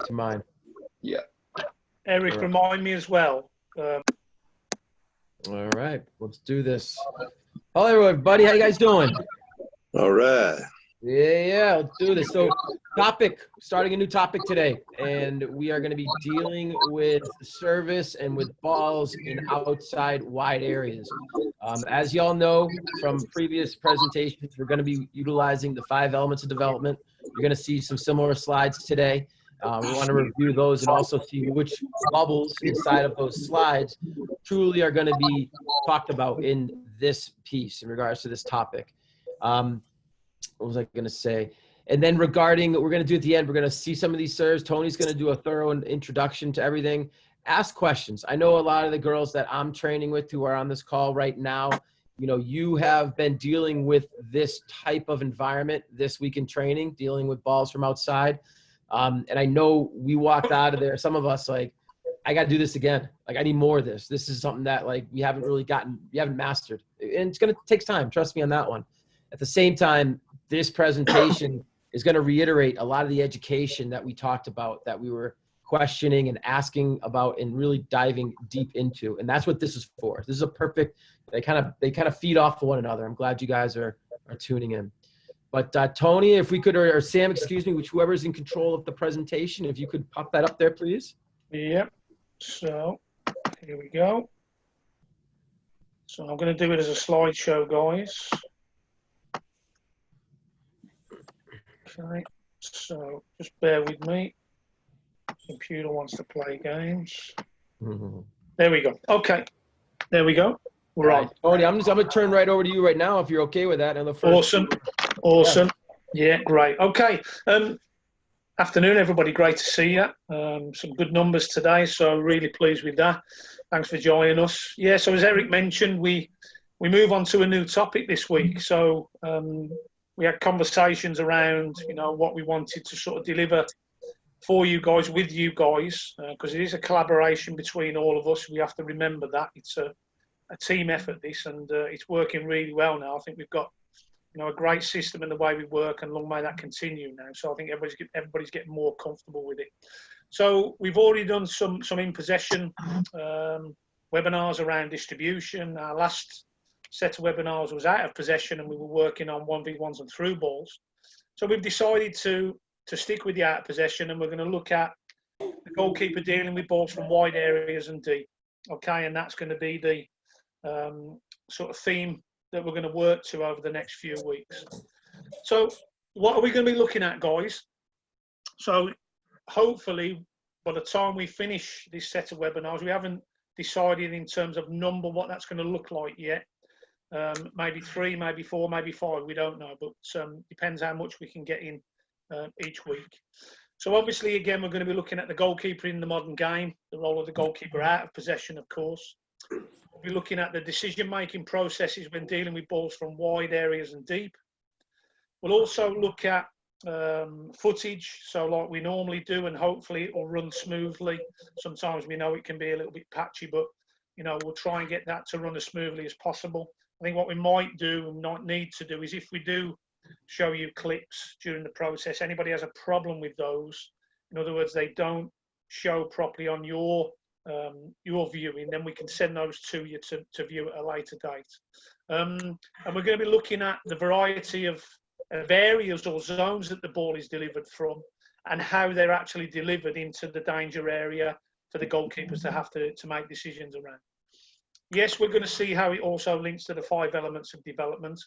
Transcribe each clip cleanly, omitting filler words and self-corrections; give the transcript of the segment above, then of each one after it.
to mind. Yeah. Eric, remind me as well. All right, let's do this. Hello, everybody. How you guys doing? All right. Yeah, let's do this. So, starting a new topic today, and we are going to be dealing with service and with balls in outside wide areas. As y'all know from previous presentations, we're going to be utilizing the 5 elements of development. You're going to see some similar slides today. We want to review those and also see which bubbles inside of those slides truly are going to be talked about in this piece in regards to this topic. What was I going to say? And then regarding, we're going to do at the end, we're going to see some of these serves. Tony's going to do a thorough introduction to everything. Ask questions. I know a lot of the girls that I'm training with who are on this call right now, you know, you have been dealing with this type of environment this week in training, dealing with balls from outside. And I know we walked out of there, some of us like, I got to do this again. Like, I need more of this. This is something that like we haven't mastered. And it's going to take time. Trust me on that one. At the same time, this presentation is going to reiterate a lot of the education that we talked about, that we were questioning and asking about and really diving deep into. And that's what this is for. This is a perfect, they kind of feed off of one another. I'm glad you guys are tuning in. But Tony, if we could, or Sam, excuse me, whoever's in control of the presentation, if you could pop that up there, please. Yep. So here we go. So I'm going to do it as a slideshow, guys. Okay, so just bear with me. Computer wants to play games. There we go. Okay, there we go. We're on. Tony, I'm going to turn right over to you right now if you're okay with that. Awesome. Yeah, great. Okay. Afternoon, everybody. Great to see you. Some good numbers today, so really pleased with that. Thanks for joining us. Yeah, so as Eric mentioned, we move on to a new topic this week. So we had conversations around, you know, what we wanted to sort of deliver for you guys, with you guys, because it is a collaboration between all of us. We have to remember that. It's a team effort, this, and it's working really well now. I think we've got, you know, a great system in the way we work, and long may that continue now. So I think everybody's getting more comfortable with it. So we've already done some in possession webinars around distribution. Our last set of webinars was out of possession, and we were working on 1v1s and through balls. So we've decided to stick with the out of possession, and we're going to look at the goalkeeper dealing with balls from wide areas and deep. Okay, and that's going to be the sort of theme that we're going to work to over the next few weeks. So what are we going to be looking at, guys? So hopefully by the time we finish this set of webinars, we haven't decided in terms of number what that's going to look like yet. Maybe 3, maybe 4, maybe 5, we don't know, but depends how much we can get in each week. So obviously, again, we're going to be looking at the goalkeeper in the modern game, the role of the goalkeeper out of possession, of course. We'll be looking at the decision-making processes when dealing with balls from wide areas and deep. We'll also look at footage, so like we normally do, and hopefully it will run smoothly. Sometimes we know it can be a little bit patchy, but you know, we'll try and get that to run as smoothly as possible. I think what we might do and not need to do is, if we do show you clips during the process, anybody has a problem with those, in other words, they don't show properly on your viewing, then we can send those to you to view at a later date. And we're going to be looking at the variety of areas or zones that the ball is delivered from, and how they're actually delivered into the danger area for the goalkeepers to have to make decisions around. Yes, we're going to see how it also links to the 5 elements of development.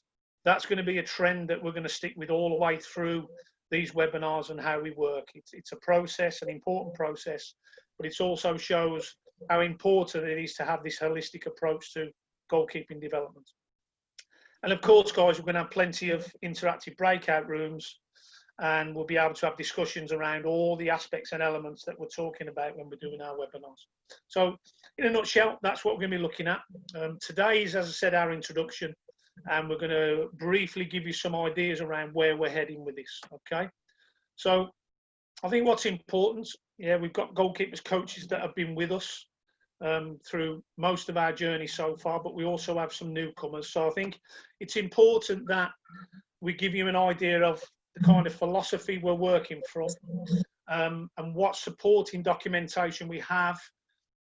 That's going to be a trend that we're going to stick with all the way through these webinars and how we work. It's a process, an important process, but it also shows how important it is to have this holistic approach to goalkeeping development. And of course, guys, we're going to have plenty of interactive breakout rooms, and we'll be able to have discussions around all the aspects and elements that we're talking about when we're doing our webinars. So in a nutshell, that's what we're going to be looking at. Today is, as I said, our introduction, and we're going to briefly give you some ideas around where we're heading with this, okay? So I think what's important, yeah, we've got goalkeepers coaches that have been with us through most of our journey so far, but we also have some newcomers. So I think it's important that we give you an idea of the kind of philosophy we're working from, and what supporting documentation we have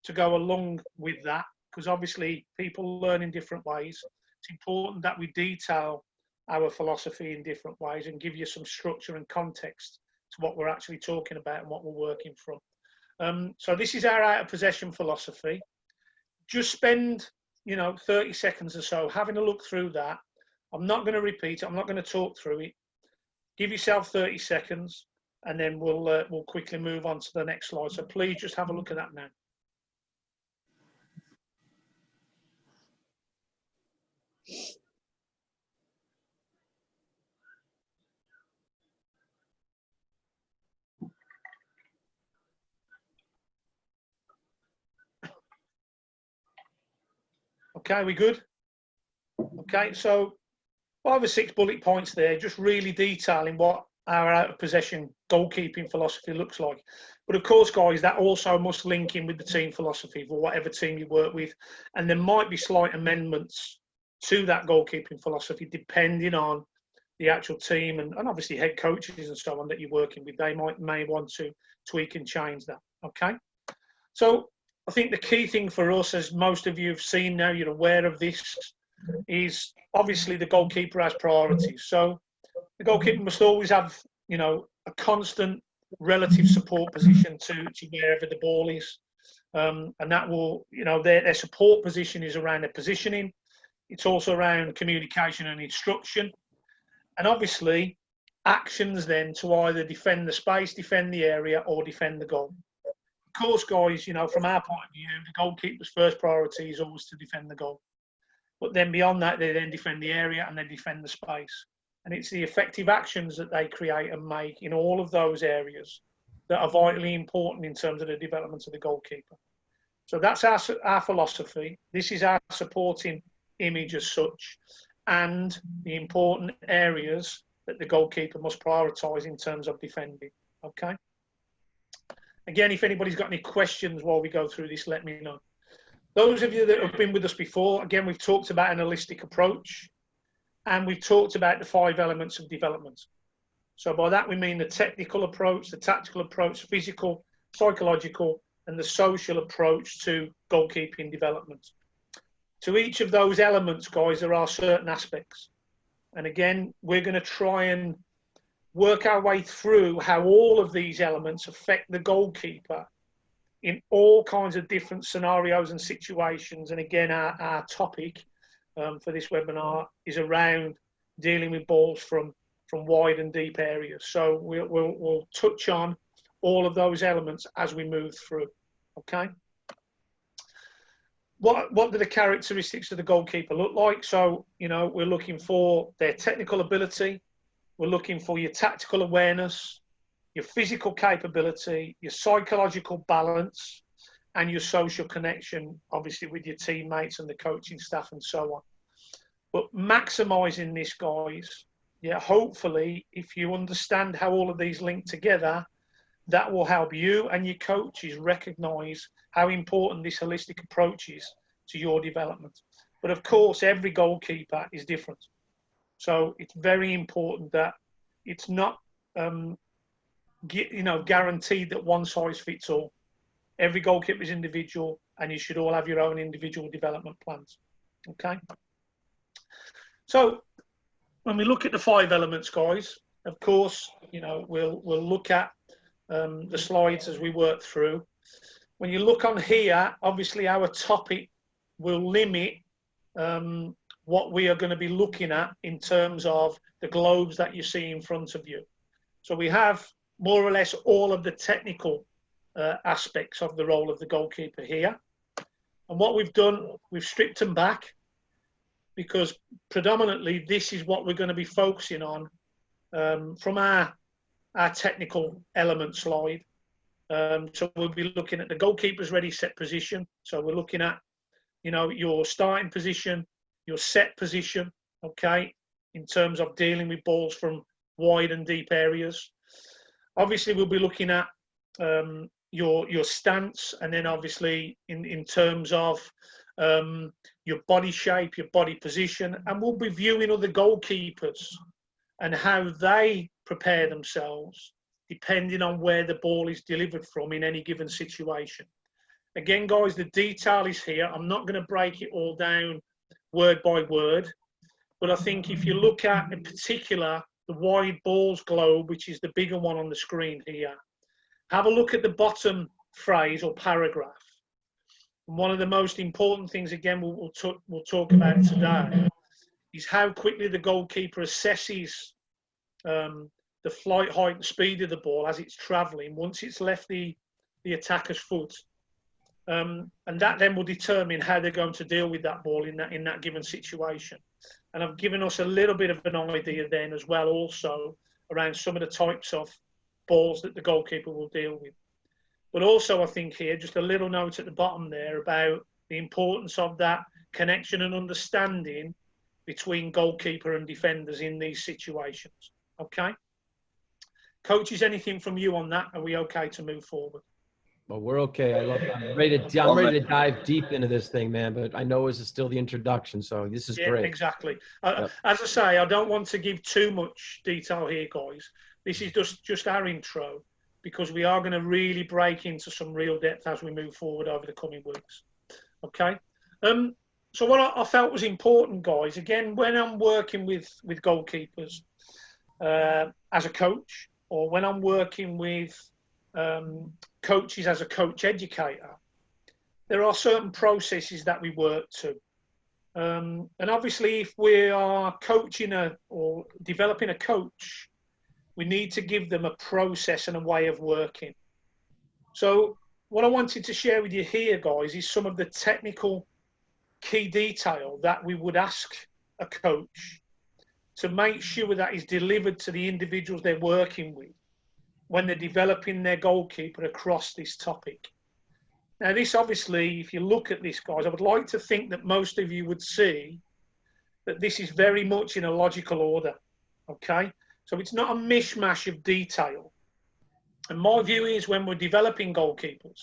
to go along with that, because obviously people learn in different ways. It's important that we detail our philosophy in different ways and give you some structure and context to what we're actually talking about and what we're working from. So this is our out of possession philosophy. Just spend, 30 seconds or so having a look through that. I'm not going to repeat it. I'm not going to talk through it. Give yourself 30 seconds, and then we'll quickly move on to the next slide. So please just have a look at that now. Okay, we good? Okay, so 5 or 6 bullet points there, just really detailing what our out of possession goalkeeping philosophy looks like. But of course, guys, that also must link in with the team philosophy for whatever team you work with. And there might be slight amendments to that goalkeeping philosophy depending on the actual team and obviously head coaches and so on that you're working with. They may want to tweak and change that. Okay, so I think the key thing for us, as most of you have seen now, you're aware of this, is obviously the goalkeeper has priorities. So the goalkeeper must always have, a constant relative support position to wherever the ball is. And that will, their support position is around their positioning. It's also around communication and instruction. And obviously actions then to either defend the space, defend the area, or defend the goal. Of course, guys, from our point of view, the goalkeeper's first priority is always to defend the goal. But then beyond that, they then defend the area and they defend the space. And it's the effective actions that they create and make in all of those areas that are vitally important in terms of the development of the goalkeeper. So that's our philosophy. This is our supporting image as such, and the important areas that the goalkeeper must prioritise in terms of defending. Okay? Again, if anybody's got any questions while we go through this, let me know. Those of you that have been with us before, again, we've talked about an holistic approach, and we've talked about the 5 elements of development. So by that, we mean the technical approach, the tactical approach, physical, psychological, and the social approach to goalkeeping development. To each of those elements, guys, there are certain aspects. And again, we're going to try and work our way through how all of these elements affect the goalkeeper in all kinds of different scenarios and situations. And again, our topic for this webinar is around dealing with balls from wide and deep areas. So we'll touch on all of those elements as we move through. Okay. What do the characteristics of the goalkeeper look like? So, we're looking for their technical ability. We're looking for your tactical awareness, your physical capability, your psychological balance, and your social connection, obviously with your teammates and the coaching staff and so on. But maximising this, guys, hopefully, if you understand how all of these link together, that will help you and your coaches recognise how important this holistic approach is to your development. But of course, every goalkeeper is different. So it's very important that it's not, guaranteed that one size fits all. Every goalkeeper is individual, and you should all have your own individual development plans. Okay. So when we look at the 5 elements, guys, of course, we'll look at the slides as we work through. When you look on here, obviously our topic will limit what we are going to be looking at in terms of the globes that you see in front of you. So we have more or less all of the technical aspects of the role of the goalkeeper here. And what we've done, we've stripped them back, because predominantly this is what we're going to be focusing on from our technical element slide. So we'll be looking at the goalkeeper's ready set position. So we're looking at, your starting position, your set position, okay, in terms of dealing with balls from wide and deep areas. Obviously, we'll be looking at your stance, and then obviously in terms of your body shape, your body position, and we'll be viewing other goalkeepers and how they prepare themselves depending on where the ball is delivered from in any given situation. Again, guys, the detail is here. I'm not going to break it all down word by word, but I think if you look at, in particular, the wide balls globe, which is the bigger one on the screen here, have a look at the bottom phrase or paragraph. And one of the most important things, again, we'll talk about today, is how quickly the goalkeeper assesses the flight height and speed of the ball as it's travelling once it's left the attacker's foot. And that then will determine how they're going to deal with that ball in that given situation. And I've given us a little bit of an idea then as well also around some of the types of balls that the goalkeeper will deal with. But also I think here, just a little note at the bottom there about the importance of that connection and understanding between goalkeeper and defenders in these situations. Okay? Coaches, anything from you on that? Are we okay to move forward? Well, we're okay. I'm ready to dive deep into this thing, man. But I know this is still the introduction, so this is great. Exactly. Yep. As I say, I don't want to give too much detail here, guys. This is just our intro, because we are going to really break into some real depth as we move forward over the coming weeks. Okay. So what I felt was important, guys. Again, when I'm working with goalkeepers as a coach, or when I'm working with coaches as a coach educator, there are certain processes that we work to. And obviously, if we are coaching or developing a coach, we need to give them a process and a way of working. So what I wanted to share with you here, guys, is some of the technical key detail that we would ask a coach to make sure that is delivered to the individuals they're working with when they're developing their goalkeeper across this topic. Now, this obviously, if you look at this, guys, I would like to think that most of you would see that this is very much in a logical order, okay? So it's not a mishmash of detail. And my view is when we're developing goalkeepers,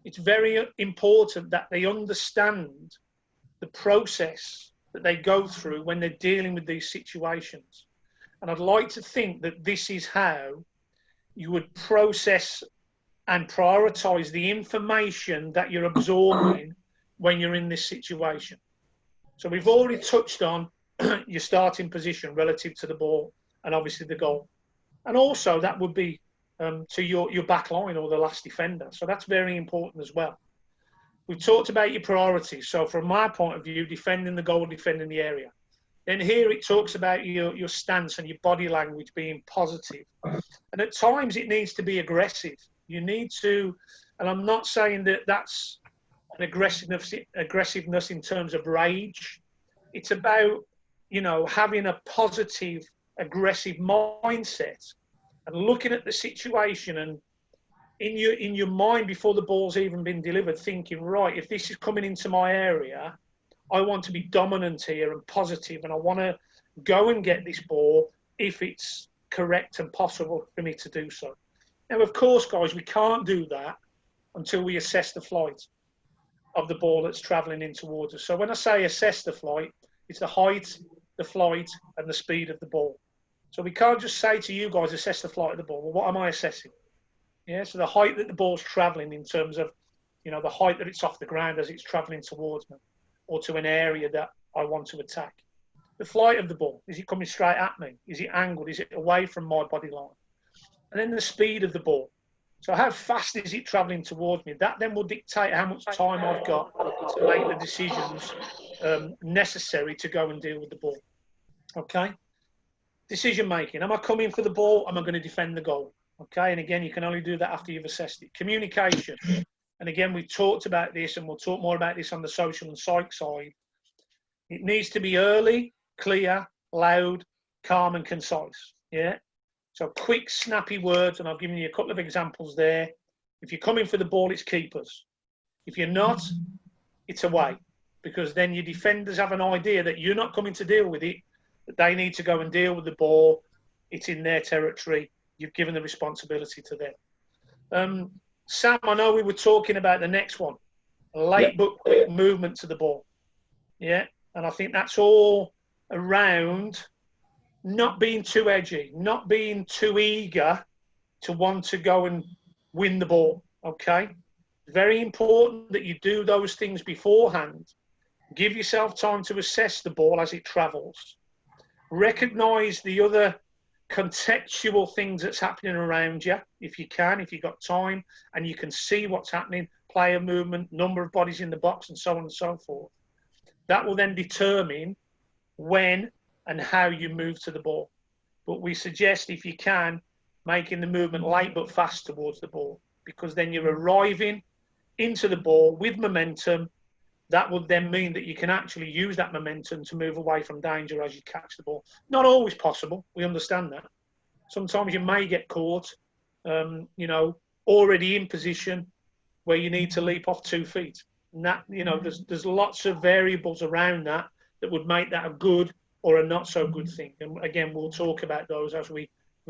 it's very important that they understand the process that they go through when they're dealing with these situations. And I'd like to think that this is how you would process and prioritize the information that you're absorbing when you're in this situation. So we've already touched on your starting position relative to the ball and obviously the goal. And also that would be to your back line or the last defender. So that's very important as well. We've talked about your priorities. So from my point of view, defending the goal, defending the area. Then here it talks about your stance and your body language being positive. And at times it needs to be aggressive. You need to, and I'm not saying that that's an aggressiveness in terms of rage. It's about, having a positive, aggressive mindset and looking at the situation and in your mind before the ball's even been delivered, thinking, right, if this is coming into my area, I want to be dominant here and positive, and I want to go and get this ball if it's correct and possible for me to do so. Now, of course, guys, we can't do that until we assess the flight of the ball that's travelling in towards us. So when I say assess the flight, it's the height, the flight, and the speed of the ball. So we can't just say to you guys, assess the flight of the ball. Well, what am I assessing? Yeah, so the height that the ball's travelling in terms of, the height that it's off the ground as it's travelling towards me, or to an area that I want to attack. The flight of the ball, is it coming straight at me? Is it angled? Is it away from my body line? And then the speed of the ball. So how fast is it travelling towards me? That then will dictate how much time I've got to make the decisions necessary to go and deal with the ball. Okay? Decision making. Am I coming for the ball? Am I going to defend the goal? Okay? And again, you can only do that after you've assessed it. Communication. And again, we've talked about this, and we'll talk more about this on the social and psych side. It needs to be early, clear, loud, calm, and concise. Yeah? So quick, snappy words, and I've given you a couple of examples there. If you're coming for the ball, it's keepers. If you're not, it's away, because then your defenders have an idea that you're not coming to deal with it, that they need to go and deal with the ball. It's in their territory. You've given the responsibility to them. Sam, I know we were talking about the next one, late but quick movement to the ball. Yeah, and I think that's all around not being too edgy, not being too eager to want to go and win the ball, okay? Very important that you do those things beforehand. Give yourself time to assess the ball as it travels. Recognise the other contextual things that's happening around you, if you can, if you've got time, and you can see what's happening, player movement, number of bodies in the box, and so on and so forth. That will then determine when and how you move to the ball. But we suggest, if you can, making the movement light but fast towards the ball, because then you're arriving into the ball with momentum. That would then mean that you can actually use that momentum to move away from danger as you catch the ball. Not always possible. We understand that. Sometimes you may get caught, already in position where you need to leap off 2 feet. And that, there's lots of variables around that would make that a good or a not so good thing. And again, we'll talk about those as we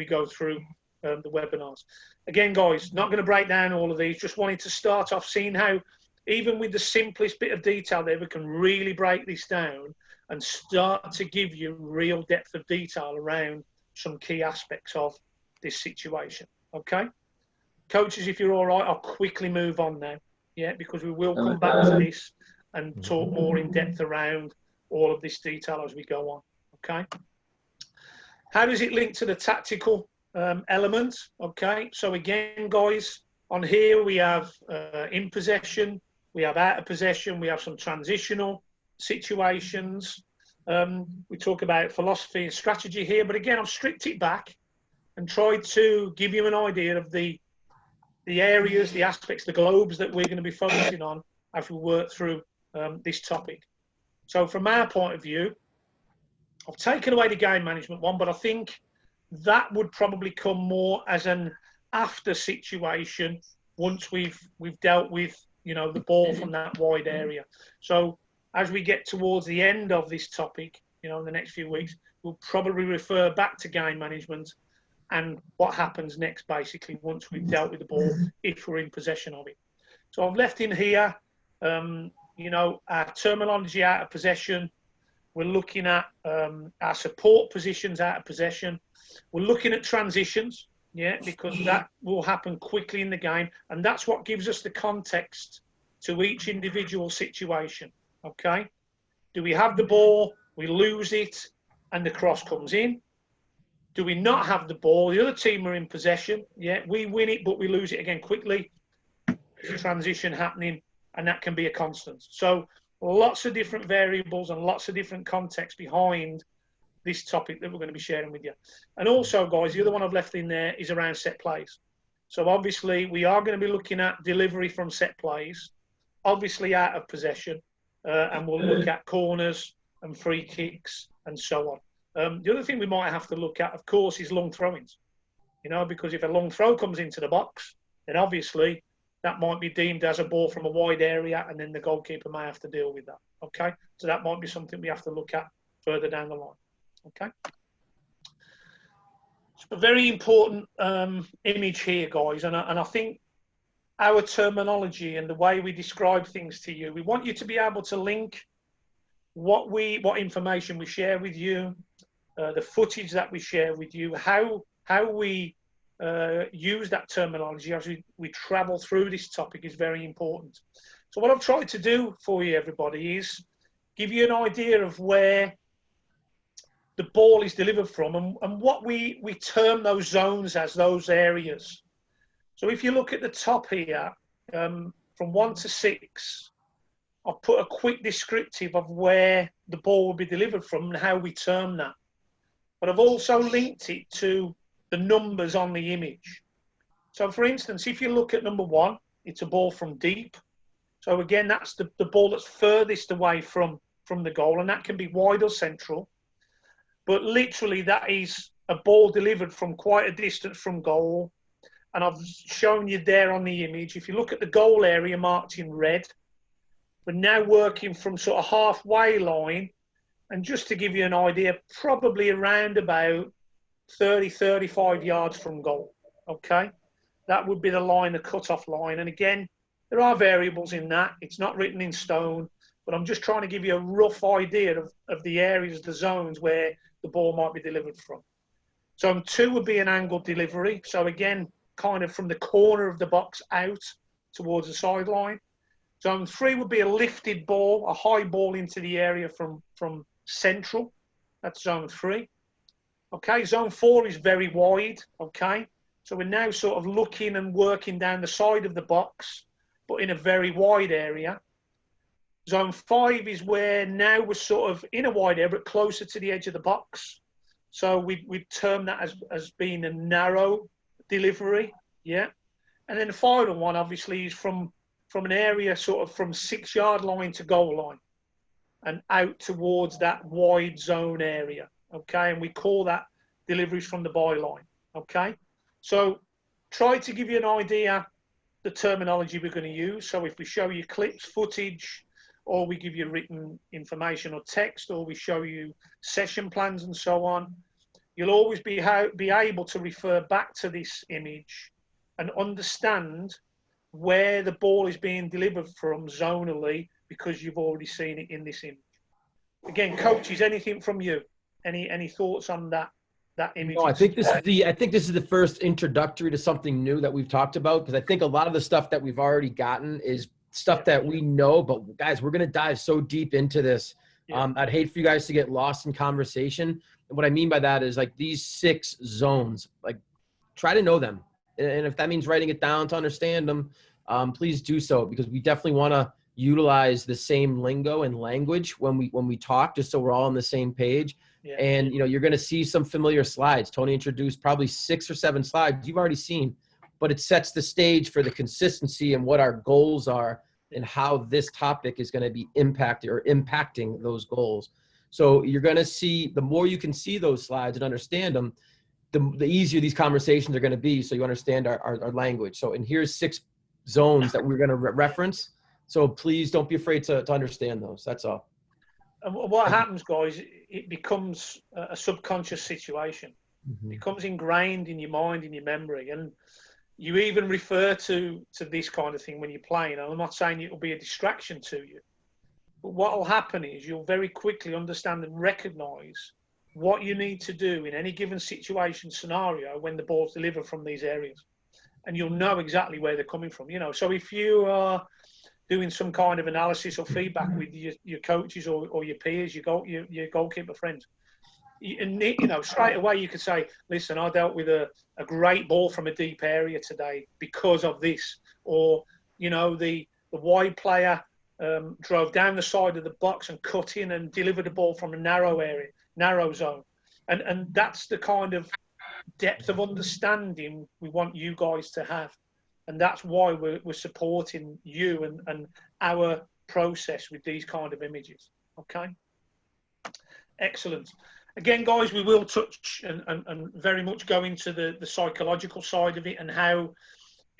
go through the webinars. Again, guys, not going to break down all of these. Just wanted to start off seeing how, even with the simplest bit of detail there, we can really break this down and start to give you real depth of detail around some key aspects of this situation. Okay? Coaches, if you're all right, I'll quickly move on now. Yeah, because we will come back to this and talk more in depth around all of this detail as we go on. Okay? How does it link to the tactical element? Okay, so again, guys, on here we have in possession, we have out of possession, we have some transitional situations. We talk about philosophy and strategy here, but again, I've stripped it back and tried to give you an idea of the areas, the aspects, the globes that we're going to be focusing on as we work through this topic. So from our point of view, I've taken away the game management one, but I think that would probably come more as an after situation once we've dealt with the ball from that wide area. So as we get towards the end of this topic, in the next few weeks, we'll probably refer back to game management and what happens next, basically, once we've dealt with the ball, if we're in possession of it. So I've left in here, our terminology out of possession. We're looking at our support positions out of possession. We're looking at transitions, because that will happen quickly in the game. And that's what gives us the context to each individual situation, okay? Do we have the ball, we lose it, and the cross comes in? Do we not have the ball, the other team are in possession, we win it, but we lose it again quickly. There's a transition happening, and that can be a constant. So lots of different variables and lots of different context behind this topic that we're going to be sharing with you. And also, guys, the other one I've left in there is around set plays. So obviously, we are going to be looking at delivery from set plays, obviously out of possession, and we'll look at corners and free kicks and so on. The other thing we might have to look at, of course, is long throw-ins. Because if a long throw comes into the box, then obviously that might be deemed as a ball from a wide area, and then the goalkeeper may have to deal with that. Okay, so that might be something we have to look at further down the line. Okay, so a very important image here, guys, and I think our terminology and the way we describe things to you, we want you to be able to link what information we share with you, the footage that we share with you, how we use that terminology as we travel through this topic is very important. So what I've tried to do for you, everybody, is give you an idea of where the ball is delivered from and what we term those zones as, those areas. So if you look at the top here, from 1 to 6, I've put a quick descriptive of where the ball will be delivered from and how we term that. But I've also linked it to the numbers on the image. So for instance, if you look at number 1, it's a ball from deep. So again, that's the ball that's furthest away from the goal, and that can be wide or central. But literally that is a ball delivered from quite a distance from goal. And I've shown you there on the image. If you look at the goal area marked in red, we're now working from sort of halfway line. And just to give you an idea, probably around about 30, 35 yards from goal, okay? That would be the line, the cut-off line. And again, there are variables in that. It's not written in stone, but I'm just trying to give you a rough idea of the areas, the zones where the ball might be delivered from. Zone 2 would be an angled delivery. So again, kind of from the corner of the box out towards the sideline. Zone 3 would be a lifted ball, a high ball into the area from central. That's zone 3. Okay, zone 4 is very wide. Okay, so we're now sort of looking and working down the side of the box, but in a very wide area. Zone 5 is where now we're sort of in a wide area, but closer to the edge of the box. So we'd term that as being a narrow delivery, yeah. And then the final one, obviously, is from an area sort of from 6-yard line to goal line and out towards that wide zone area, okay? And we call that deliveries from the byline, okay? So try to give you an idea the terminology we're going to use. So if we show you clips, footage, or we give you written information or text, or we show you session plans and so on, you'll always be able to refer back to this image and understand where the ball is being delivered from zonally because you've already seen it in this image. Again, coaches, anything from you? Any thoughts on that image? No, I think this is the first introductory to something new that we've talked about, because I think a lot of the stuff that we've already gotten is stuff that we know, but guys, we're going to dive so deep into this. Yeah. I'd hate for you guys to get lost in conversation. And what I mean by that is like these 6 zones, like try to know them. And if that means writing it down to understand them, please do so, because we definitely want to utilize the same lingo and language when we talk, just so we're all on the same page. Yeah. And, you know, you're going to see some familiar slides. Tony introduced probably 6 or 7 slides you've already seen, but it sets the stage for the consistency and what our goals are and how this topic is going to be impacted or impacting those goals. So you're going to see, the more you can see those slides and understand them, the easier these conversations are going to be, so you understand our language. So, and here's 6 zones that we're going to reference. So please don't be afraid to understand those. That's all. And what happens, guys, it becomes a subconscious situation. Mm-hmm. It becomes ingrained in your mind, in your memory. And you even refer to this kind of thing when you're playing. And I'm not saying it will be a distraction to you. But what will happen is you'll very quickly understand and recognise what you need to do in any given situation, scenario, when the ball's delivered from these areas. And you'll know exactly where they're coming from. You know, so if you are doing some kind of analysis or feedback with your coaches or your peers, your goalkeeper friends, you know, straight away you could say, listen, I dealt with a great ball from a deep area today because of this. Or, you know, the wide player drove down the side of the box and cut in and delivered the ball from a narrow area, narrow zone. And that's the kind of depth of understanding we want you guys to have. And that's why we're supporting you and our process with these kind of images. Okay? Excellent. Again, guys, we will touch and very much go into the psychological side of it and how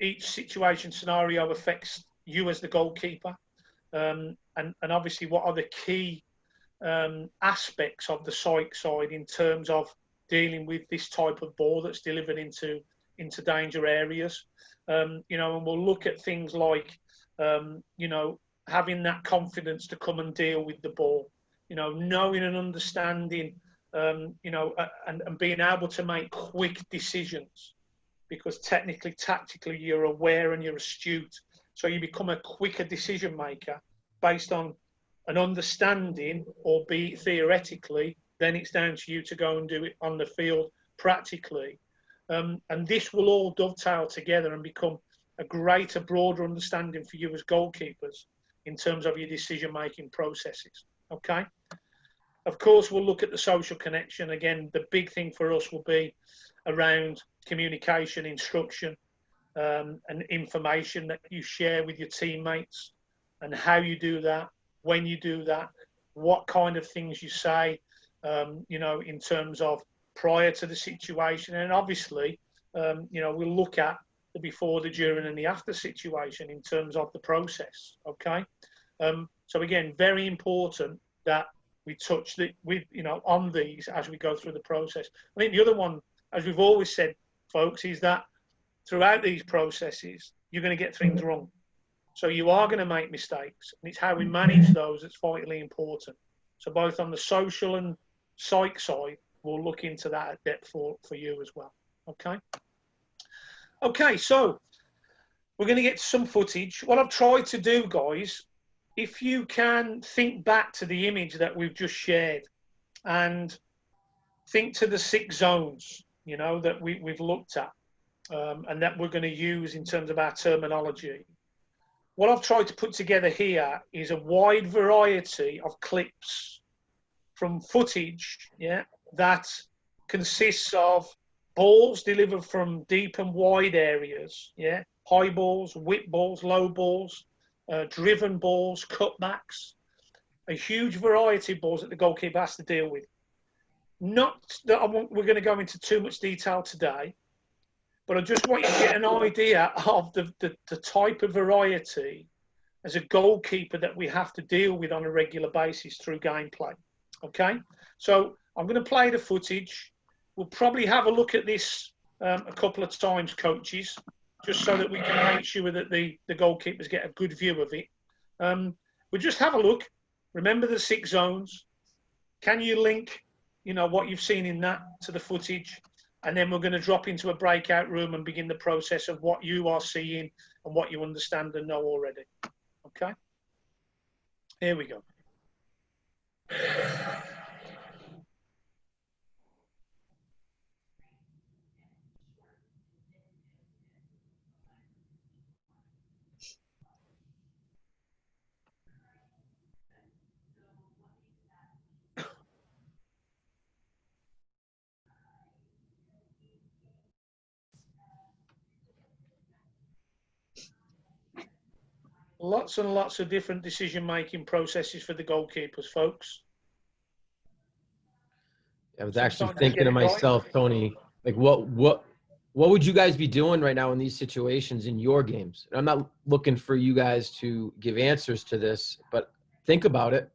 each situation scenario affects you as the goalkeeper. And obviously what are the key aspects of the psych side in terms of dealing with this type of ball that's delivered into danger areas. You know, and we'll look at things like, you know, having that confidence to come and deal with the ball, you know, knowing and understanding, you know, and being able to make quick decisions, because technically, tactically, you're aware and you're astute. So you become a quicker decision maker based on an understanding, albeit theoretically. Then it's down to you to go and do it on the field practically. And this will all dovetail together and become a greater, broader understanding for you as goalkeepers in terms of your decision-making processes, okay? Of course, we'll look at the social connection. Again, the big thing for us will be around communication, instruction, and information that you share with your teammates and how you do that, when you do that, what kind of things you say, you know, in terms of prior to the situation. And obviously, you know, we'll look at the before, the during and the after situation in terms of the process, okay? So again, very important that we touch you know, on these as we go through the process. I think the other one, as we've always said, folks, is that throughout these processes, you're going to get things wrong. So you are going to make mistakes, and it's how we manage those that's vitally important. So both on the social and psych side, we'll look into that at depth for you as well. Okay. Okay, so we're going to get some footage. What I've tried to do, guys, if you can think back to the image that we've just shared and think to the 6 zones, you know, that we've looked at and that we're going to use in terms of our terminology. What I've tried to put together here is a wide variety of clips from footage, yeah, that consists of balls delivered from deep and wide areas, yeah, high balls, whip balls, low balls, driven balls, cutbacks, a huge variety of balls that the goalkeeper has to deal with. Not that we're going to go into too much detail today, but I just want you to get an idea of the type of variety as a goalkeeper that we have to deal with on a regular basis through gameplay. Okay, so I'm going to play the footage. We'll probably have a look at this a couple of times, coaches, just so that we can make sure that the goalkeepers get a good view of it. We'll just have a look. Remember the 6 zones. Can you link, you know, what you've seen in that to the footage? And then we're going to drop into a breakout room and begin the process of what you are seeing and what you understand and know already. Okay? Here we go. Lots and lots of different decision-making processes for the goalkeepers, folks. I was actually thinking to myself, Tony, like what would you guys be doing right now in these situations in your games? And I'm not looking for you guys to give answers to this, but think about it.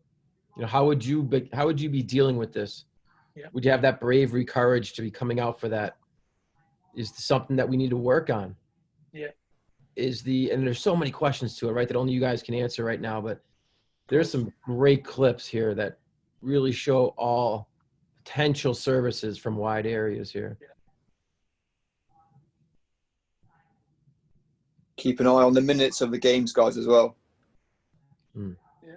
You know, how would you be dealing with this? Yeah. Would you have that bravery, courage to be coming out for that? Is something that we need to work on? Yeah. And there's so many questions to it, right, that only you guys can answer right now, but there's some great clips here that really show all potential services from wide areas here. Yeah. Keep an eye on the minutes of the games, guys, as well. Yeah. Do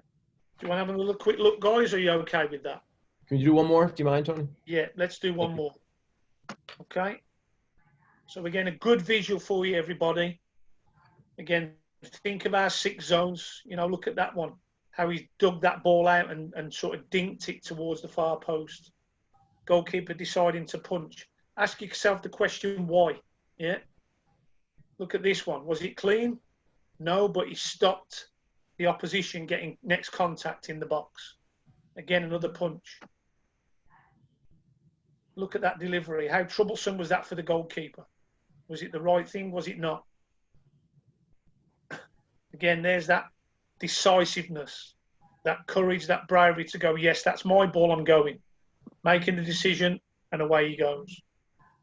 you want to have another quick look, guys? Or are you okay with that? Can you do one more? Do you mind, Tony? Yeah, let's do one more. Okay. So again, a good visual for you, everybody. Again, think of our 6 zones. You know, look at that one. How he dug that ball out and sort of dinked it towards the far post. Goalkeeper deciding to punch. Ask yourself the question, why? Yeah. Look at this one. Was it clean? No, but he stopped the opposition getting next contact in the box. Again, another punch. Look at that delivery. How troublesome was that for the goalkeeper? Was it the right thing? Was it not? Again, there's that decisiveness, that courage, that bravery to go, yes, that's my ball, I'm going. Making the decision, and away he goes.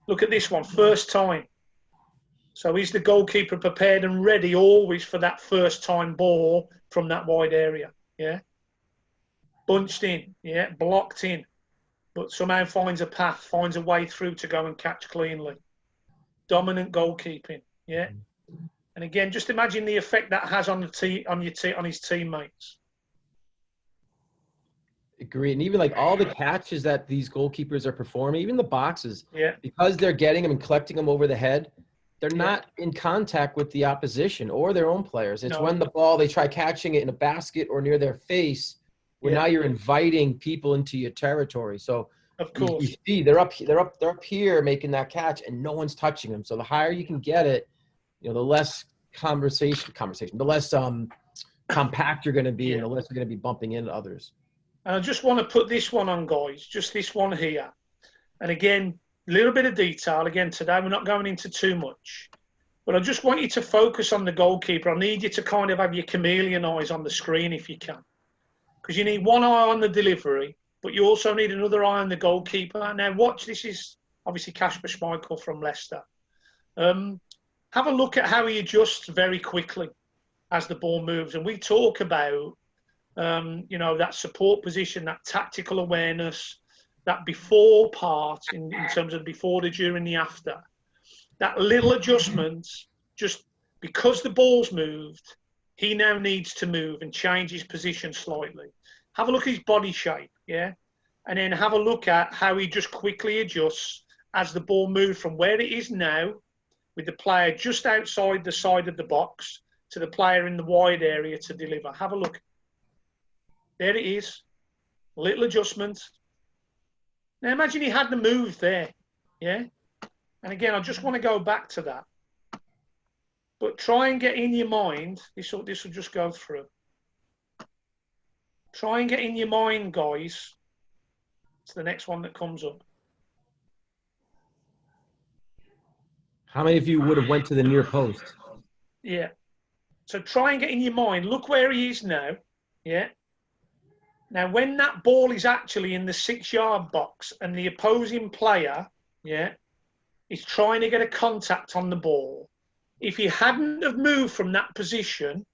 Look at this one, first time. So is the goalkeeper prepared and ready always for that first time ball from that wide area? Yeah. Bunched in, yeah, blocked in, but somehow finds a path, finds a way through to go and catch cleanly. Dominant goalkeeping, yeah. And again, just imagine the effect that has on his teammates. Agree. And even like all the catches that these goalkeepers are performing, even the boxes, Yeah. because they're getting them and collecting them over the head, they're not in contact with the opposition or their own players. It's when the ball, they try catching it in a basket or near their face, where now you're inviting people into your territory. So of course, you see they're up here making that catch and no one's touching them. So the higher you can get it, you know, the less conversation, the less compact you're going to be, and the less you're going to be bumping into others. And I just want to put this one on, guys, just this one here. And again, a little bit of detail. Again, today we're not going into too much, but I just want you to focus on the goalkeeper. I need you to kind of have your chameleon eyes on the screen if you can, because you need one eye on the delivery, but you also need another eye on the goalkeeper. Now watch, this is obviously Kasper Schmeichel from Leicester. Have a look at how he adjusts very quickly as the ball moves. And we talk about, you know, that support position, that tactical awareness, that before part in terms of before, the during, the after. that little adjustment, just because the ball's moved, he now needs to move and change his position slightly. Have a look at his body shape, yeah? And then have a look at how he just quickly adjusts as the ball moves from where it is now, with the player just outside the side of the box, to the player in the wide area to deliver. Have a look. There it is. Little adjustment. Now imagine he hadn't moved there, yeah? And again, I just want to go back to that. But try and get in your mind, this will just go through. Try and get in your mind, guys. It's the next one that comes up. How many of you would have went to the near post? Yeah. So try and get in your mind. Look where he is now. Yeah. Now, when that ball is actually in the 6-yard box and the opposing player, yeah, is trying to get a contact on the ball, if he hadn't have moved from that position,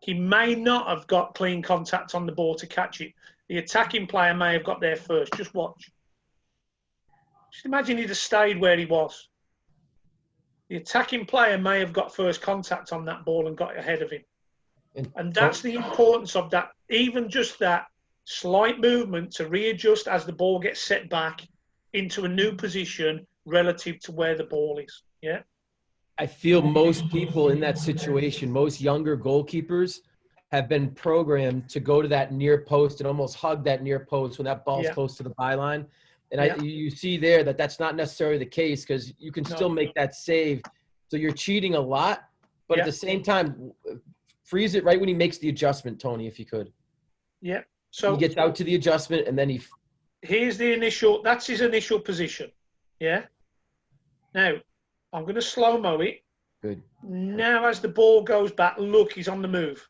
he may not have got clean contact on the ball to catch it. The attacking player may have got there first. Just watch. Just imagine he'd have stayed where he was. The attacking player may have got first contact on that ball and got ahead of him. And that's the importance of that, even just that slight movement to readjust as the ball gets set back into a new position relative to where the ball is. Yeah. I feel most people in that situation, most younger goalkeepers, have been programmed to go to that near post and almost hug that near post when that ball's close to the byline. And you see there that that's not necessarily the case, because you can still make that save. So you're cheating a lot, but at the same time, freeze it right when he makes the adjustment, Tony, if you could. Yeah. So he gets out to the adjustment and then here's the initial, that's his initial position. Yeah. Now, I'm going to slow-mo it. Good. Now, as the ball goes back, look, he's on the move.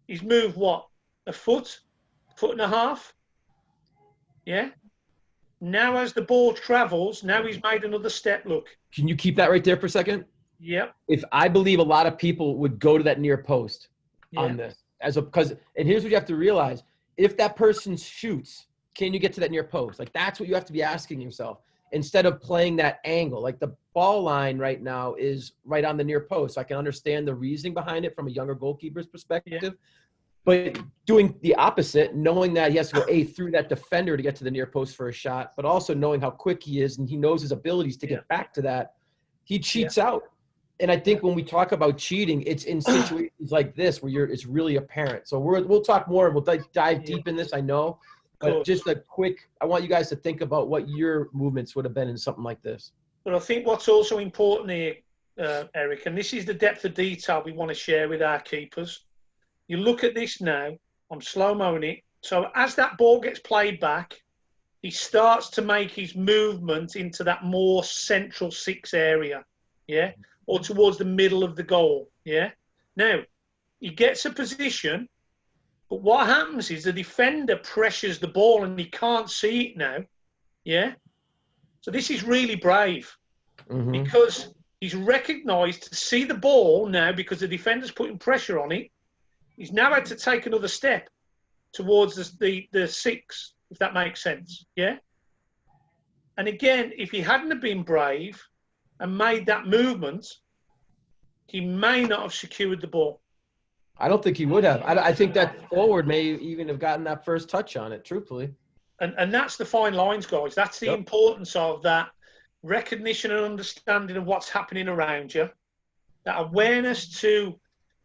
He's moved what? A foot and a half? Yeah. Now, as the ball travels, now he's made another step. Look. Can you keep that right there for a second? Yep. If I believe a lot of people would go to that near post on this, and here's what you have to realize: if that person shoots, can you get to that near post? Like, that's what you have to be asking yourself, instead of playing that angle. Like, the ball line right now is right on the near post. So I can understand the reasoning behind it from a younger goalkeeper's perspective. Yeah. But doing the opposite, knowing that he has to go through that defender to get to the near post for a shot, but also knowing how quick he is and he knows his abilities to get back to that, he cheats out. And I think when we talk about cheating, it's in situations like this where it's really apparent. So we'll talk more. We'll dive deep in this, I know. But just a quick, I want you guys to think about what your movements would have been in something like this. But I think what's also important here, Eric, and this is the depth of detail we want to share with our keepers. You look at this now, I'm slow-moing it. So as that ball gets played back, he starts to make his movement into that more central 6 area, yeah? Or towards the middle of the goal, yeah? Now, he gets a position, but what happens is the defender pressures the ball and he can't see it now, yeah? So this is really brave because he's recognised to see the ball now because the defender's putting pressure on it. He's now had to take another step towards the 6, if that makes sense, yeah? And again, if he hadn't have been brave and made that movement, he may not have secured the ball. I don't think he would have. I think that forward may even have gotten that first touch on it, truthfully. And that's the fine lines, guys. That's the importance of that recognition and understanding of what's happening around you, that awareness to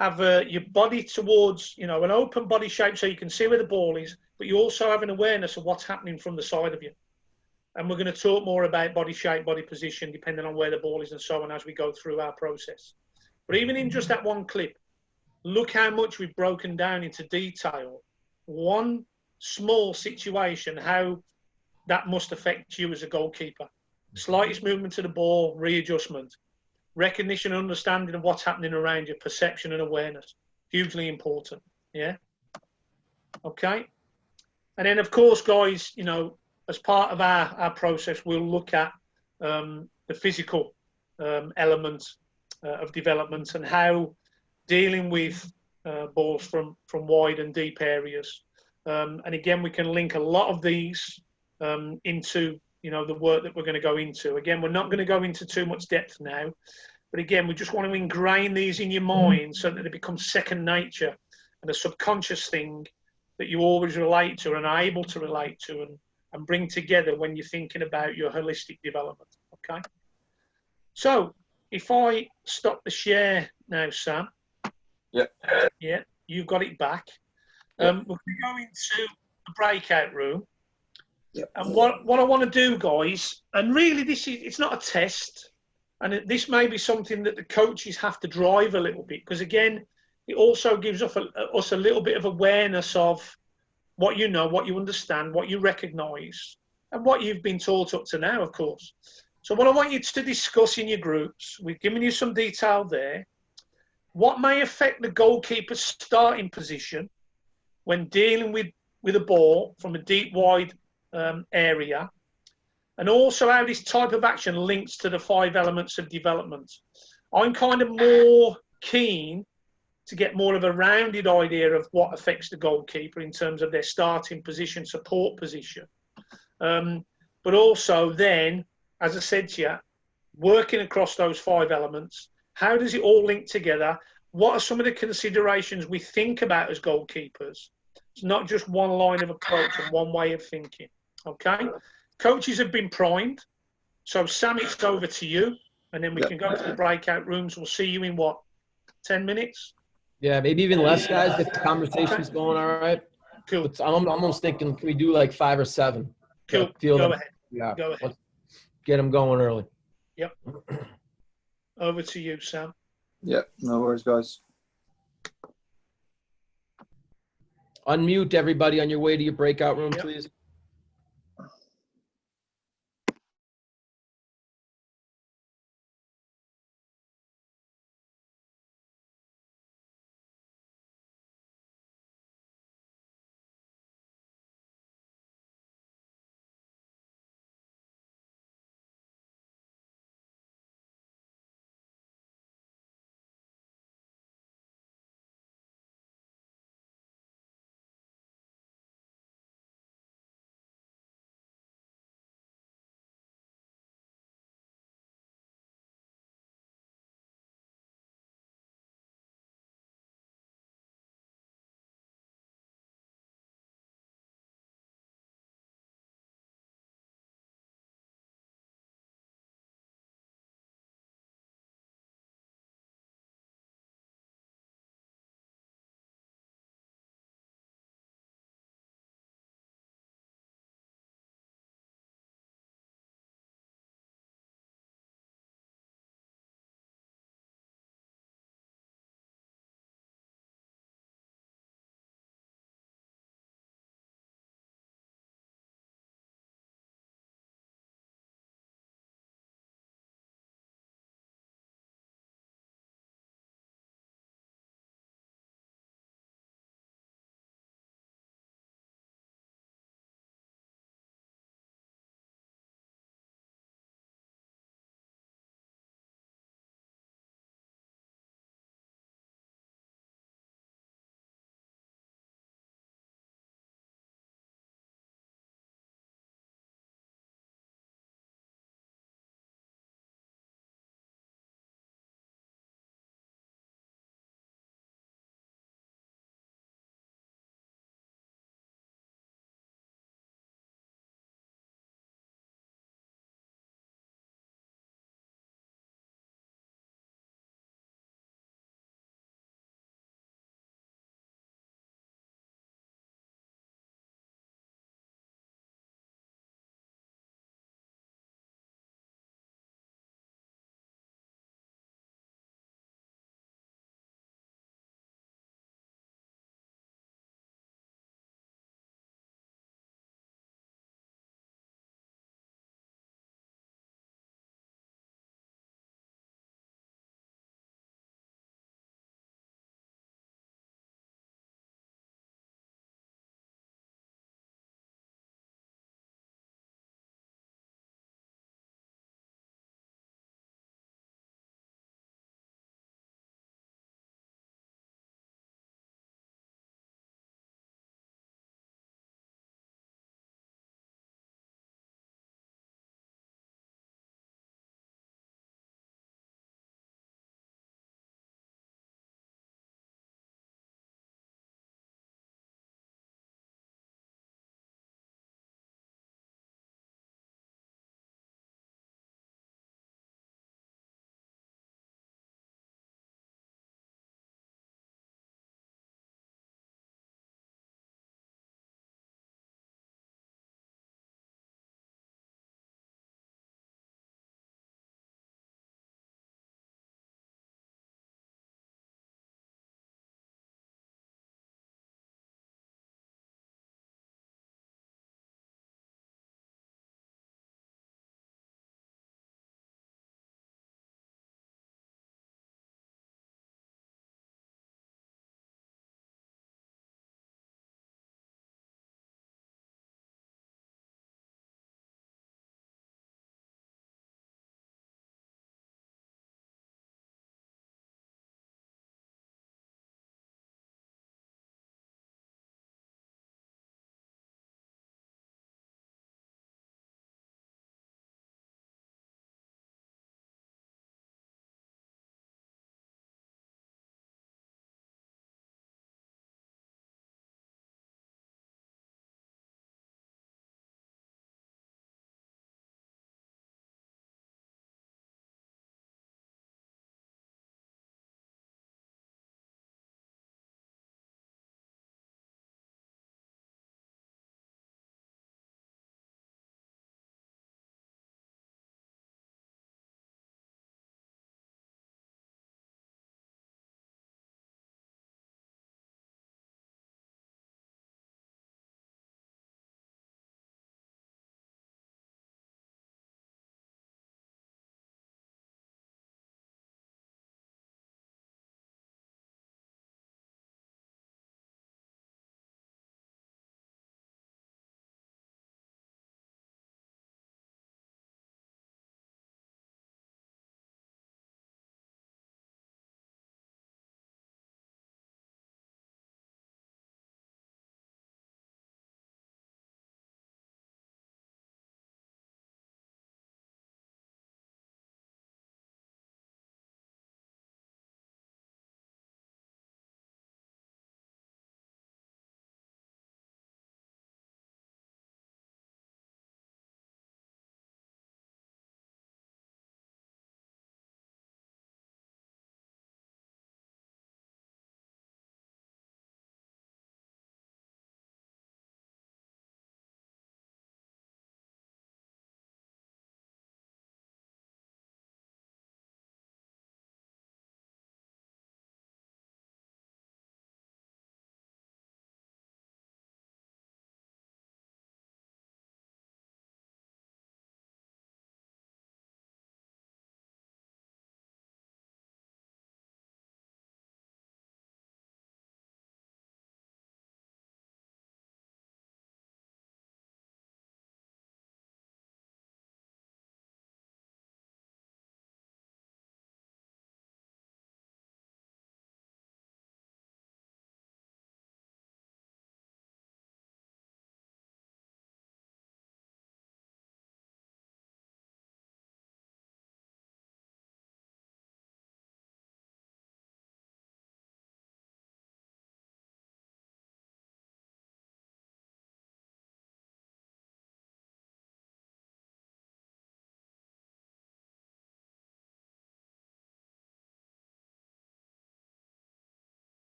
have your body towards, an open body shape so you can see where the ball is, but you also have an awareness of what's happening from the side of you. And we're going to talk more about body shape, body position, depending on where the ball is and so on as we go through our process. But even in just that one clip, look how much we've broken down into detail. One small situation, how that must affect you as a goalkeeper. Slightest movement to the ball, readjustment. Recognition and understanding of what's happening around you, perception and awareness. Hugely important, yeah? Okay? And then, of course, guys, as part of our process, we'll look at the physical element of development and how dealing with balls from wide and deep areas. And again, we can link a lot of these into you know, the work that we're going to go into. Again, we're not going to go into too much depth now, but again, we just want to ingrain these in your mind so that it becomes second nature and a subconscious thing that you always relate to and are able to relate to and bring together when you're thinking about your holistic development. Okay. So if I stop the share now, Sam. Yeah. Yeah, you've got it back. Yep. We're going to go into the breakout room. Yep. And what I want to do, guys, and really it's not a test, and this may be something that the coaches have to drive a little bit, because again, it also gives us a little bit of awareness of what you know, what you understand, what you recognise, and what you've been taught up to now, of course. So what I want you to discuss in your groups, we've given you some detail there, what may affect the goalkeeper's starting position when dealing with a ball from a deep, wide area, and also how this type of action links to the 5 elements of development. I'm kind of more keen to get more of a rounded idea of what affects the goalkeeper in terms of their starting position, support position. But also then, as I said to you, working across those 5 elements, how does it all link together? What are some of the considerations we think about as goalkeepers? It's not just one line of approach and one way of thinking. Okay? Coaches have been primed. So, Sam, it's over to you. And then we can go to the breakout rooms. We'll see you in what, 10 minutes? Yeah, maybe even less, guys, if the conversation's going all right. Cool. I'm almost thinking, can we do like 5 or 7? Cool. Go ahead. Yeah. Go ahead. Let's get them going early. Yep. Over to you, Sam. Yep. No worries, guys. Unmute everybody on your way to your breakout room, Yep. please.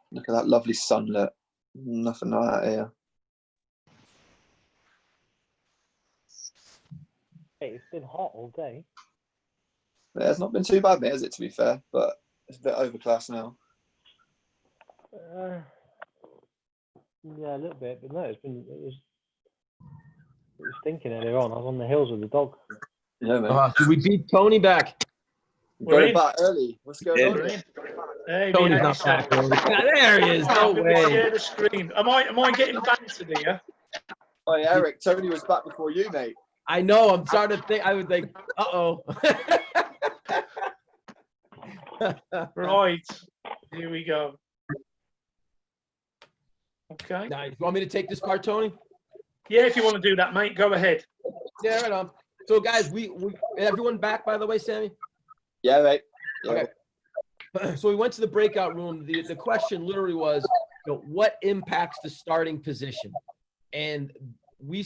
Look at that lovely sunlit. Nothing like that here. Hey, it's been hot all day. Yeah, it's not been too bad, mate, has it, to be fair? But it's a bit overclass now. Yeah, a little bit, but no, it was stinking earlier on. I was on the hills with the dog. Yeah, mate. Did we beat Tony back? You got it back early. What's going on? We're in. Hey, Tony's not back. There he is. No Let me way. share the screen. Am I getting bantered here? Oh, yeah, Eric, Tony was back before you, mate. I know. I'm starting to think. I would think, uh-oh. Right. Here we go. Okay. Nice. You want me to take this part, Tony? Yeah, if you want to do that, mate, go ahead. Yeah, right on. So, guys, we everyone back, by the way, Sammy? Yeah, mate. Yeah. Okay. So we went to the breakout room. The question literally was, what impacts the starting position? And we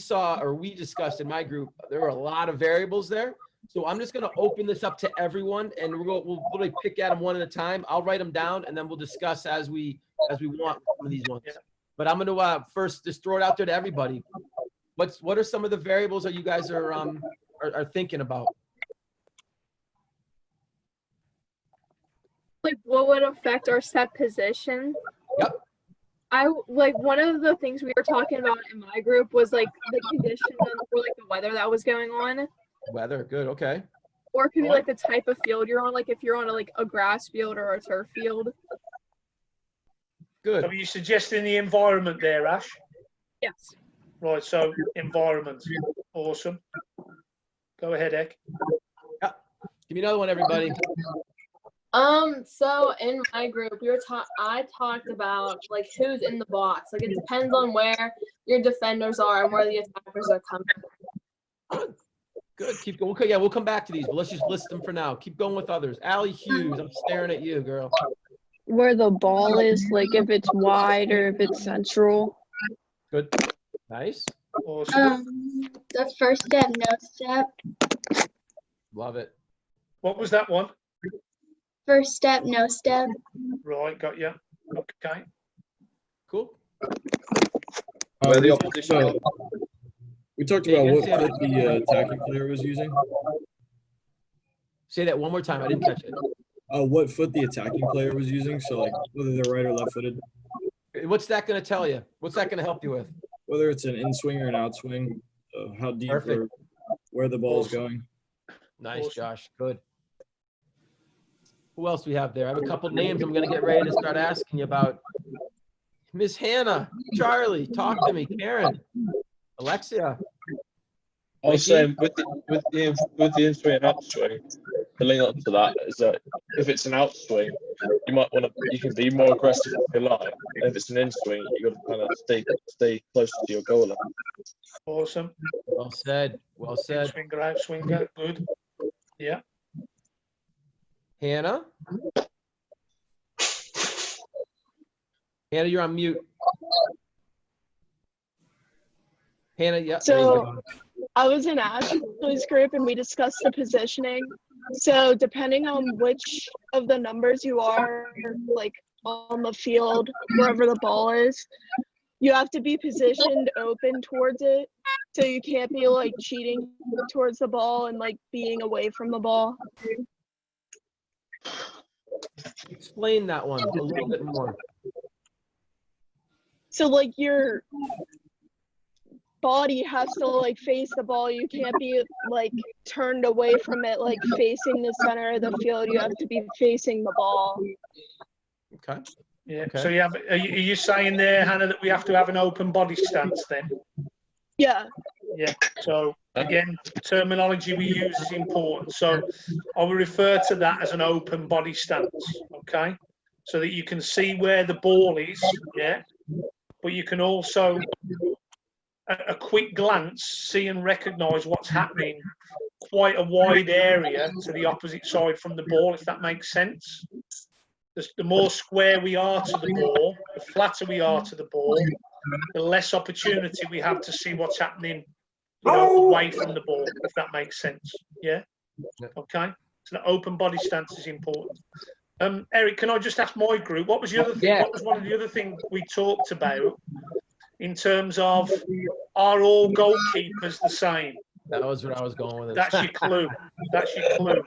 discussed in my group, there were a lot of variables there. So I'm just going to open this up to everyone, and we'll literally pick at them one at a time. I'll write them down, and then we'll discuss as we want some of these ones. Yeah. But I'm going to first just throw it out there to everybody. What are some of the variables that you guys are thinking about? Like, what would affect our set position? Yep. One of the things we were talking about in my group was like the condition or like the weather that was going on. Weather, good, okay. Or it could be like the type of field you're on, like if you're on a grass field or a turf field. Good. Are you suggesting the environment there, Ash? Yes. Right, so environment. Awesome. Go ahead, Ek. Yeah. Give me another one, everybody. So in my group, I talked about like who's in the box. Like it depends on where your defenders are and where the attackers are coming. Good. Keep going. Okay, yeah, we'll come back to these, but let's just list them for now. Keep going with others. Allie Hughes, I'm staring at you, girl. Where the ball is, like if it's wide or if it's central. Good. Nice. Awesome. The first step, no step. Love it. What was that one? First step, no step. Right, got you. Okay. Cool. Where the opposition. We talked about what foot the attacking player was using. Say that one more time. I didn't catch it. What foot the attacking player was using, so like whether they're right or left-footed. What's that going to tell you? What's that going to help you with? Whether it's an in-swing or an out-swing, how deep Perfect. or where the ball is going. Nice, Awesome. Josh. Good. Who else do we have there? I have a couple names I'm going to get ready to start asking you about. Miss Hannah, Charlie, talk to me. Karen, Alexia. I was saying with the in-swing and outswing, the link up to that is that if it's an outswing, you can be more aggressive with your line. And if it's an in-swing, you got to kind of stay closer to your goal line. Awesome. Well said. Well said. Swinger, out swinger. Good. Yeah. Hannah. Hannah, you're on mute. Hannah, yeah. there you So go. I was in Ashley's group and we discussed the positioning. So depending on which of the numbers you are, like on the field, wherever the ball is, you have to be positioned open towards it. So you can't be like cheating towards the ball and like being away from the ball. Explain that one a little bit more. So like your body has to like face the ball. You can't be like turned away from it, like facing the center of the field. You have to be facing the ball. Okay. Yeah. Okay. So are you saying there, Hannah, that we have to have an open body stance then? Yeah. Yeah. So again, terminology we use is important. So I will refer to that as an open body stance. Okay. So that you can see where the ball is. Yeah. But you can also, a quick glance, see and recognise what's happening quite a wide area to the opposite side from the ball, if that makes sense. The more square we are to the ball, the flatter we are to the ball, the less opportunity we have to see what's happening, away from the ball, if that makes sense. Yeah? Okay? So the open body stance is important. Eric, can I just ask my group, what was the other thing? Yeah. What was one of the other things we talked about in terms of, are all goalkeepers the same? That was what I was going with. That's your clue. That's your clue.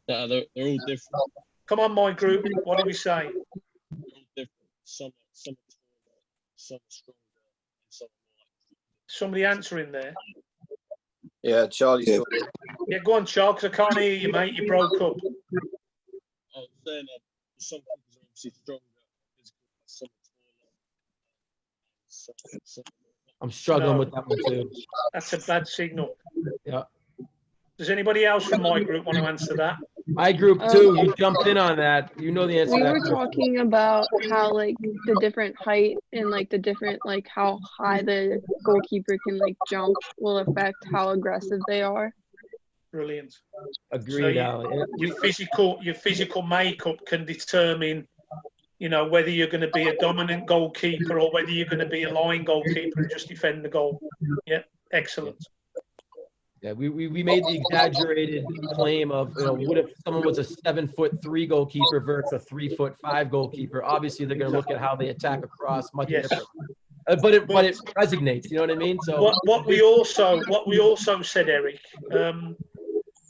Yeah, they're all different. Come on, my group. What do we say? They're all different. Some are stronger, some Somebody answering there. Yeah, Charlie's Yeah. talking. Yeah, go on, Charles. I can't hear you, mate. You broke up. I was saying that some people are obviously stronger, some are taller, I'm struggling No. with that one too. That's a bad signal. Yeah. Does anybody else from my group want to answer that? My group too. You jumped in on that. You know the answer. We to that were question. talking about how like the different height and like the different like how high the goalkeeper can like jump will affect how aggressive they are. Brilliant. Agreed, Ali. Your physical makeup can determine, whether you're going to be a dominant goalkeeper or whether you're going to be a line goalkeeper and just defend the goal. Yeah, excellent. Yeah, we made the exaggerated claim of, what if someone was a 7'3" goalkeeper versus a 3'5" goalkeeper? Obviously, they're going to look at how they attack across much Yes. different. But it resonates. You know what I mean? So What we also said, Eric,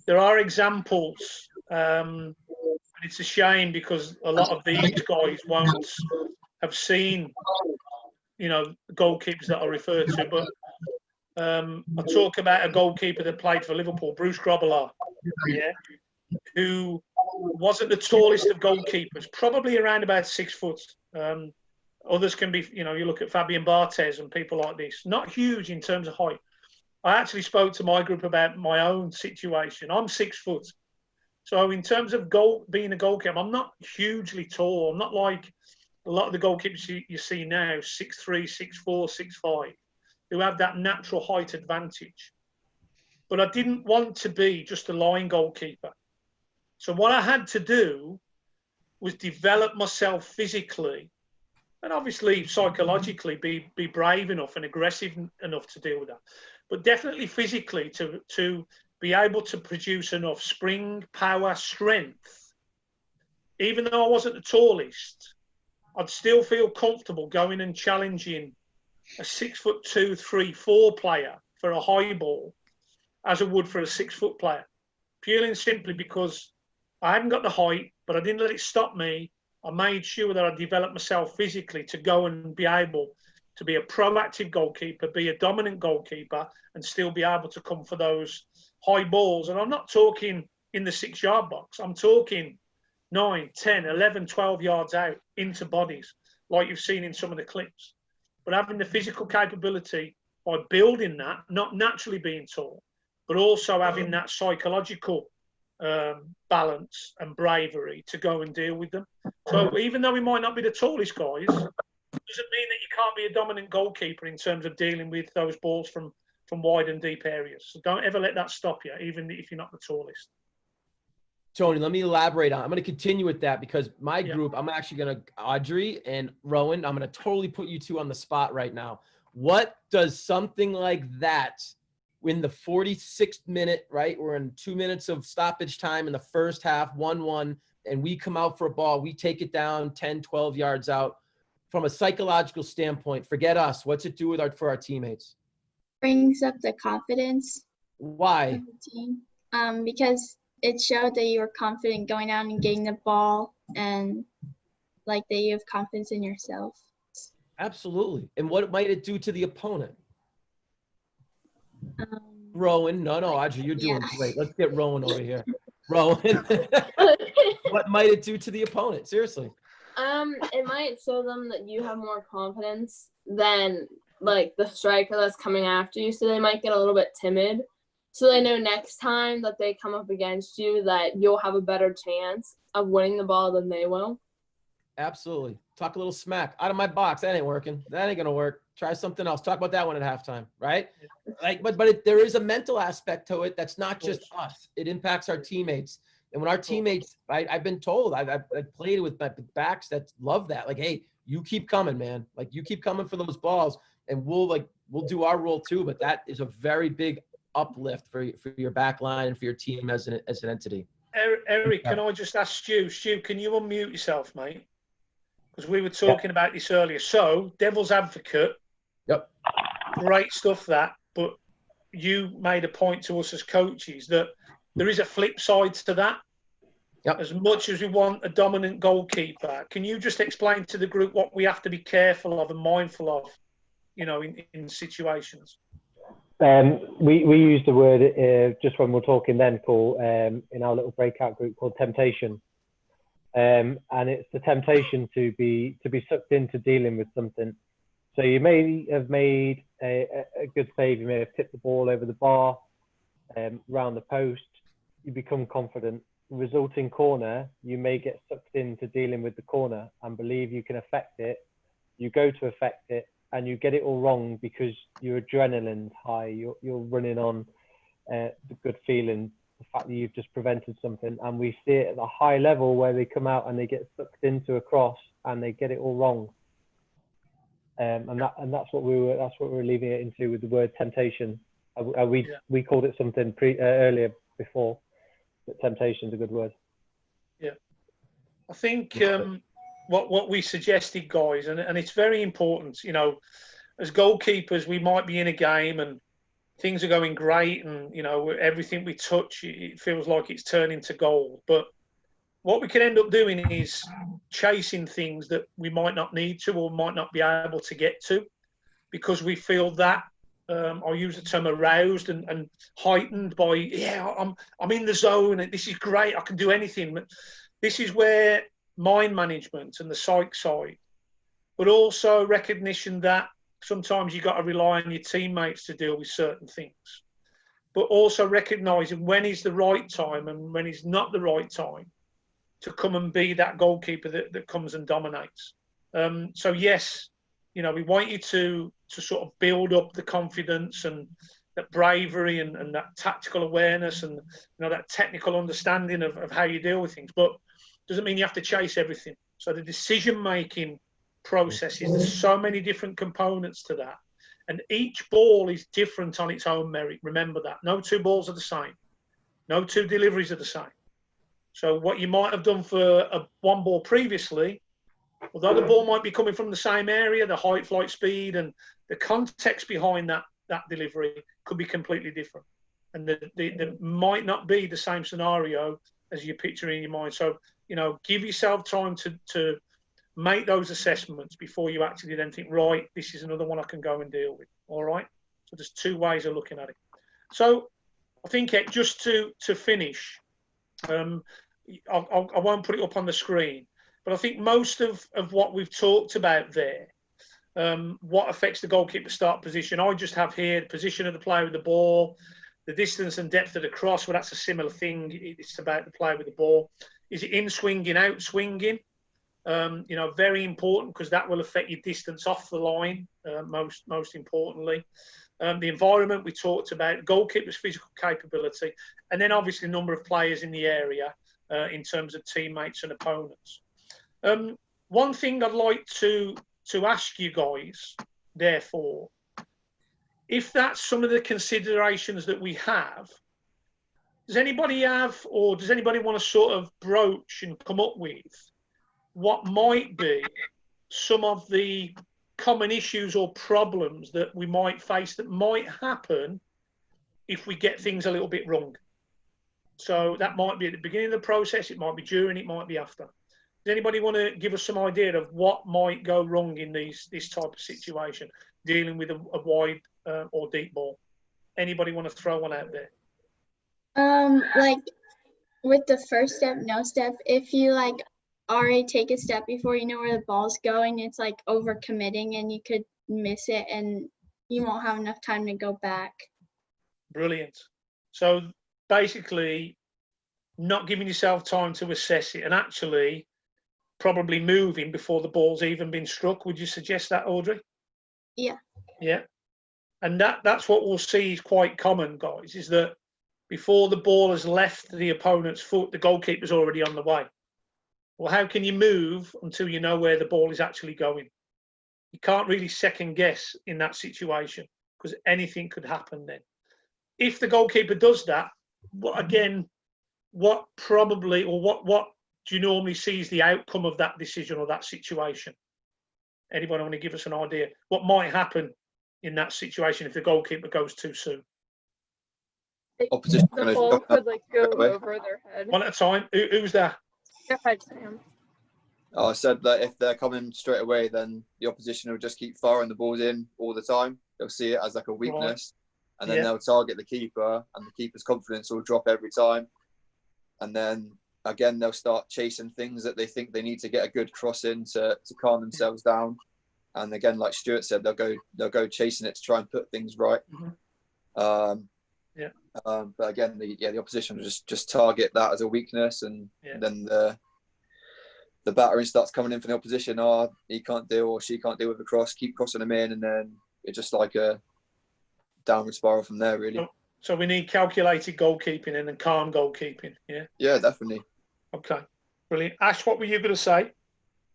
there are examples, and it's a shame because a lot of these guys won't have seen, goalkeepers that I refer to, but I talk about a goalkeeper that played for Liverpool, Bruce Grobbelaar, who wasn't the tallest of goalkeepers, probably around about 6 foot. Others can be, you look at Fabian Barthez and people like this, not huge in terms of height. I actually spoke to my group about my own situation. I'm 6 foot. So in terms of being a goalkeeper, I'm not hugely tall. I'm not like a lot of the goalkeepers you see now, 6'3", 6'4", 6'5", who have that natural height advantage. But I didn't want to be just a line goalkeeper. So what I had to do was develop myself physically and obviously psychologically be brave enough and aggressive enough to deal with that. But definitely physically to be able to produce enough spring, power, strength. Even though I wasn't the tallest, I'd still feel comfortable going and challenging a 6'2", 3, 4 player for a high ball as I would for a 6 foot player. Purely and simply because I hadn't got the height, but I didn't let it stop me. I made sure that I developed myself physically to go and be able to be a proactive goalkeeper, be a dominant goalkeeper, and still be able to come for those high balls. And I'm not talking in the 6-yard box. I'm talking 9, 10, 11, 12 yards out into bodies, like you've seen in some of the clips. But having the physical capability by building that, not naturally being tall, but also having that psychological balance and bravery to go and deal with them. So even though we might not be the tallest guys, doesn't mean that you can't be a dominant goalkeeper in terms of dealing with those balls from wide and deep areas. So don't ever let that stop you, even if you're not the tallest. Tony, let me elaborate on. I'm going to continue with that because my group, I'm actually going to, Audrey and Rowan, I'm going to totally put you two on the spot right now. What does something like that in the 46th minute, right? We're in 2 minutes of stoppage time in the first half, 1-1, and we come out for a ball. We take it down 10, 12 yards out. From a psychological standpoint, forget us. What's it do for our teammates? Brings up the confidence. Why? Of the team. Because it showed that you were confident going out and getting the ball and like that you have confidence in yourself. Absolutely. And what might it do to the opponent? Rowan, no, Audrey, you're doing great. Let's get Rowan over here. Rowan, what might it do to the opponent? Seriously. It might show them that you have more confidence than like the striker that's coming after you, so they might get a little bit timid. So they know next time that they come up against you that you'll have a better chance of winning the ball than they will. Absolutely. talk a little smack. Out of my box, that ain't working. That ain't gonna work. Try something else. Talk about that one at halftime, right? Like, but there is a mental aspect to it that's not just us. It impacts our teammates. And when our teammates, I've been told, I've played with backs that love that. Like, hey, you keep coming, man. Like, you keep coming for those balls, and we'll do our role too. But that is a very big uplift for your back line and for your team as an entity. Eric, can I just ask Stu? Stu, can you unmute yourself, mate? Because we were talking about this earlier. So, devil's advocate. Yep. Great stuff, that. But you made a point to us as coaches that there is a flip side to that. Yep. As much as we want a dominant goalkeeper, can you just explain to the group what we have to be careful of and mindful of, in situations? We use the word just when we're talking then, Paul, in our little breakout group called temptation, and it's the temptation to be sucked into dealing with something. So you may have made a good save, you may have tipped the ball over the bar, round the post, you become confident. Resulting corner, you may get sucked into dealing with the corner and believe you can affect it. You go to affect it and you get it all wrong because your adrenaline's high. You're running on the good feeling, the fact that you've just prevented something. And we see it at a high level where they come out and they get sucked into a cross and they get it all wrong. And that's what we were leaving it into with the word temptation. We called it something earlier before. Temptation is a good word. Yeah, I think what we suggested, guys, and it's very important. As goalkeepers, we might be in a game and things are going great, and everything we touch, it feels like it's turning to gold. But what we can end up doing is chasing things that we might not need to or might not be able to get to, because we feel that. I'll use the term aroused and heightened by, I'm in the zone and this is great, I can do anything. But this is where mind management and the psych side, but also recognition that sometimes you got to rely on your teammates to deal with certain things, but also recognizing when is the right time and when is not the right time to come and be that goalkeeper that comes and dominates. So yes, we want you to sort of build up the confidence and that bravery and that tactical awareness and that technical understanding of how you deal with things. But doesn't mean you have to chase everything. So the decision-making processes, there's so many different components to that. And each ball is different on its own merit. Remember that. No two balls are the same. No two deliveries are the same. So what you might have done for one ball previously, although the ball might be coming from the same area, the height, flight, speed, and the context behind that delivery could be completely different. And there might not be the same scenario as you picture in your mind. So, give yourself time to make those assessments before you actually then think, right, this is another one I can go and deal with. All right? So there's two ways of looking at it. So I think, just to finish, I won't put it up on the screen, but I think most of what we've talked about there, what affects the goalkeeper start position, I just have here the position of the player with the ball, the distance and depth of the cross. Well, that's a similar thing. It's about the player with the ball. Is it in swinging, out swinging? Very important, because that will affect your distance off the line, most importantly. The environment we talked about, goalkeeper's physical capability, and then obviously the number of players in the area in terms of teammates and opponents. One thing I'd like to ask you guys, therefore, if that's some of the considerations that we have, does anybody have, or does anybody want to sort of broach and come up with what might be some of the common issues or problems that we might face that might happen if we get things a little bit wrong? So that might be at the beginning of the process, it might be during, it might be after. Does anybody want to give us some idea of what might go wrong in this type of situation, dealing with a wide or deep ball? Anybody want to throw one out there? Like with the first step, no step, if you already take a step before you know where the ball's going, it's like overcommitting and you could miss it and you won't have enough time to go back. Brilliant. So basically, not giving yourself time to assess it, and actually probably moving before the ball's even been struck. Would you suggest that, Audrey? Yeah. Yeah. And that's what we'll see is quite common, guys, is that before the ball has left the opponent's foot, the goalkeeper's already on the way. Well, how can you move until you know where the ball is actually going? You can't really second guess in that situation because anything could happen then. If the goalkeeper does that, what probably, or what do you normally see is the outcome of that decision or that situation? Anybody want to give us an idea? What might happen in that situation if the goalkeeper goes too soon? Opposition The ball could like go over their head. One at a time. Who's that? Go ahead, Sam. I said that if they're coming straight away, then the opposition will just keep firing the balls in all the time. They'll see it as like a weakness, and then they'll target the keeper, and the keeper's confidence will drop every time. And then again, they'll start chasing things that they think they need to get a good cross in to calm themselves down. And again, like Stuart said, they'll go chasing it to try and put things right. But again, the opposition will just target that as a weakness, and then the battering starts coming in from the opposition. He can't deal or she can't deal with the cross. Keep crossing them in, and then it's just like a downward spiral from there, really. So we need calculated goalkeeping and then calm goalkeeping. Yeah. Yeah, definitely. Okay, brilliant. Ash, what were you going to say?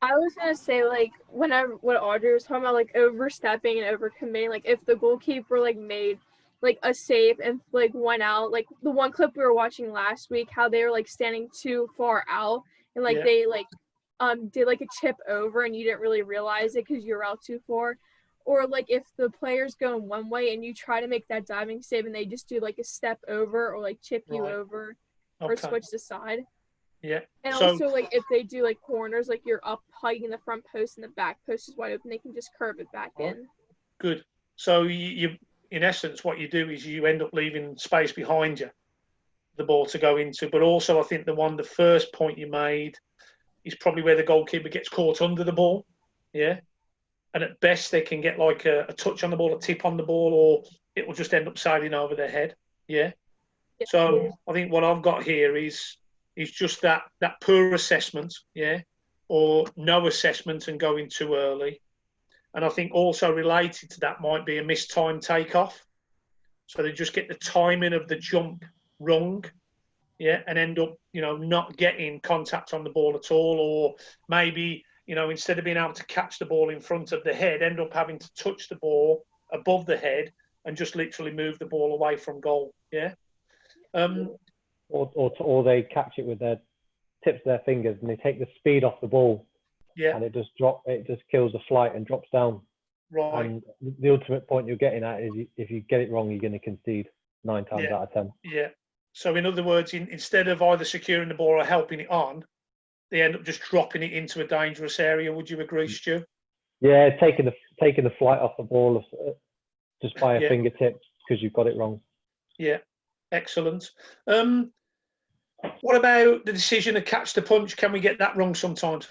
I was gonna say, like, what Audrey was talking about, like overstepping and overcommitting. Like, if the goalkeeper like made like a save and like went out, like the one clip we were watching last week, how they were like standing too far out and like they like did like a chip over and you didn't really realize it because you were out too far. Or like if the player's going one way and you try to make that diving save and they just do like a step over or like chip you over or switch the side. Yeah. And also like if they do like corners, like you're up hugging the front post and the back post is wide open, they can just curve it back in. Good. So you in essence, what you do is you end up leaving space behind you, the ball to go into. But also I think the first point you made is probably where the goalkeeper gets caught under the ball. Yeah. And at best, they can get like a touch on the ball, a tip on the ball, or it will just end up sailing over their head. Yeah. So I think what I've got here is just that poor assessment, or no assessment and going too early. And I think also related to that might be a missed time takeoff. So they just get the timing of the jump wrong, and end up, not getting contact on the ball at all, or maybe, instead of being able to catch the ball in front of the head, end up having to touch the ball above the head and just literally move the ball away from goal. Yeah. Or they catch it with their tips of their fingers and they take the speed off the ball. Yeah. And it just kills the flight and drops down. Right. And the ultimate point you're getting at is if you get it wrong, you're going to concede 9 times out of 10. Yeah. So in other words, instead of either securing the ball or helping it on, they end up just dropping it into a dangerous area. Would you agree, Stu? Yeah, taking the flight off the ball just by a fingertip because you've got it wrong. Yeah, excellent. What about the decision to catch the punch? Can we get that wrong sometimes?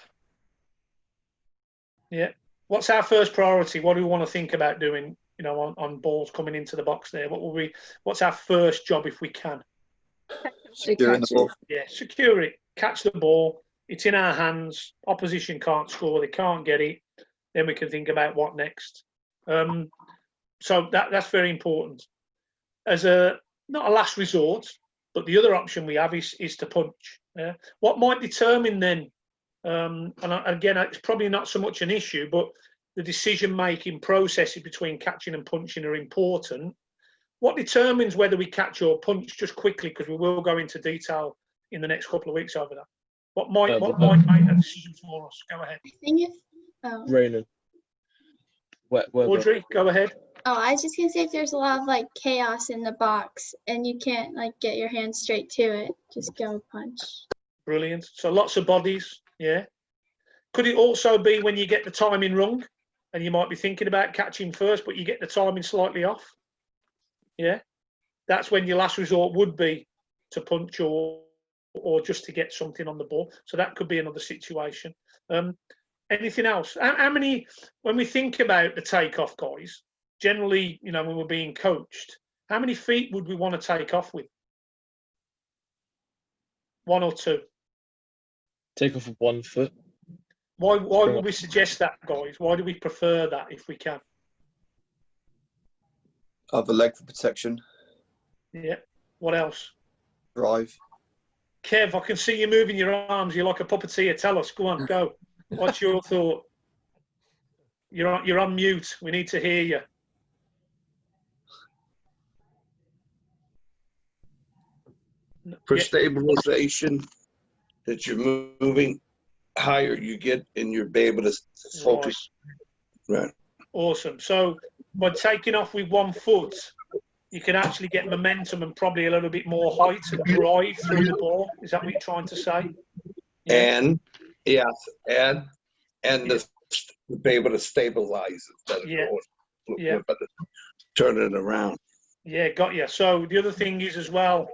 Yeah. What's our first priority? What do we want to think about doing? On balls coming into the box there. What's our first job if we can? Securing the ball. Yeah, secure it. Catch the ball. It's in our hands. Opposition can't score. They can't get it. Then we can think about what next. So that's very important. As not a last resort, but the other option we have is to punch. Yeah? What might determine then? Again, it's probably not so much an issue, but the decision-making processes between catching and punching are important. What determines whether we catch or punch, just quickly, because we will go into detail in the next couple of weeks over that. What might make that decision for us? Go ahead. I think Raining. Audrey, go ahead. I was just gonna say if there's a lot of like chaos in the box and you can't like get your hands straight to it, just go punch. Brilliant. So lots of bodies, yeah. Could it also be when you get the timing wrong and you might be thinking about catching first, but you get the timing slightly off? Yeah. That's when your last resort would be to punch or just to get something on the ball. So that could be another situation. Anything else? How many, when we think about the takeoff, guys, generally, when we're being coached, how many feet would we want to take off with? 1 or 2? Take off with 1 foot. Why would we suggest that, guys? Why do we prefer that if we can? Other leg for protection. Yeah. What else? Drive. Kev, I can see you moving your arms. You're like a puppeteer. Tell us. Go on, go. What's your thought? You're on mute. We need to hear you. For stabilization, that you're moving higher, you get and you're able to focus. Right. Awesome. So by taking off with 1 foot, you can actually get momentum and probably a little bit more height and drive through the ball. Is that what you're trying to say? Yeah. And yes, and to be able to stabilize instead of going, turn it around. Yeah, got you. So the other thing is as well,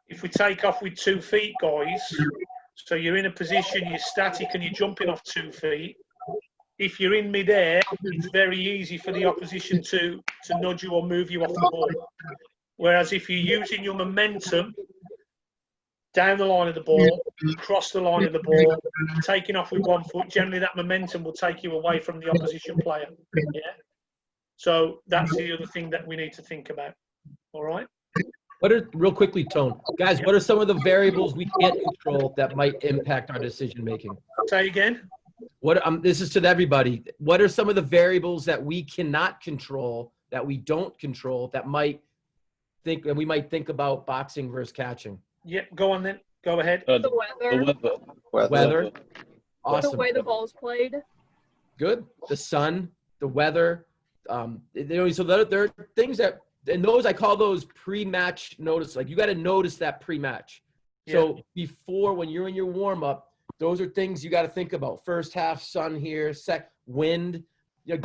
if we take off with 2 feet, guys, so you're in a position, you're static and you're jumping off 2 feet. If you're in midair, it's very easy for the opposition to nudge you or move you off the ball. Whereas if you're using your momentum down the line of the ball, across the line of the ball, taking off with 1 foot, generally that momentum will take you away from the opposition player. Yeah. So that's the other thing that we need to think about. All right. Real quickly, Tone, guys, what are some of the variables we can't control that might impact our decision making? Say again. This is to everybody. What are some of the variables that we cannot control, that we don't control, that we might think about boxing versus catching? Yeah, go on then. Go ahead. The weather. Awesome. The way the ball's played. Good. The sun, the weather. So there are things that, and those, I call those pre-match notice. Like, you got to notice that pre-match. So before, when you're in your warm-up, those are things you got to think about. First half, sun here, wind.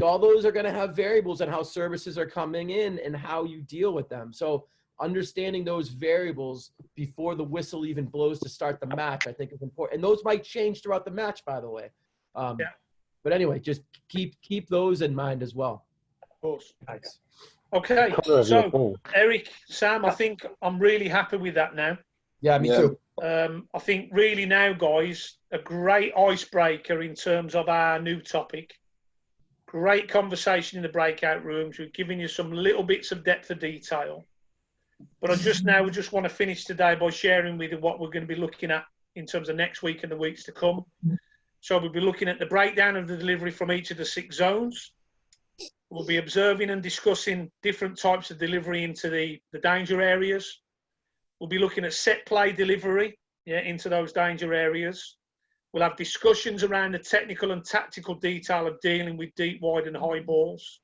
All those are going to have variables on how services are coming in and how you deal with them. So understanding those variables before the whistle even blows to start the match, I think is important. And those might change throughout the match, by the way. But anyway, just keep those in mind as well. Of course. Nice. Okay, so Eric, Sam, I think I'm really happy with that now. Yeah, me too. I think really now, guys, a great icebreaker in terms of our new topic. Great conversation in the breakout rooms. We've given you some little bits of depth of detail. But I just want to finish today by sharing with you what we're going to be looking at in terms of next week and the weeks to come. So we'll be looking at the breakdown of the delivery from each of the 6 zones. We'll be observing and discussing different types of delivery into the danger areas. We'll be looking at set play delivery into those danger areas. We'll have discussions around the technical and tactical detail of dealing with deep, wide and high balls.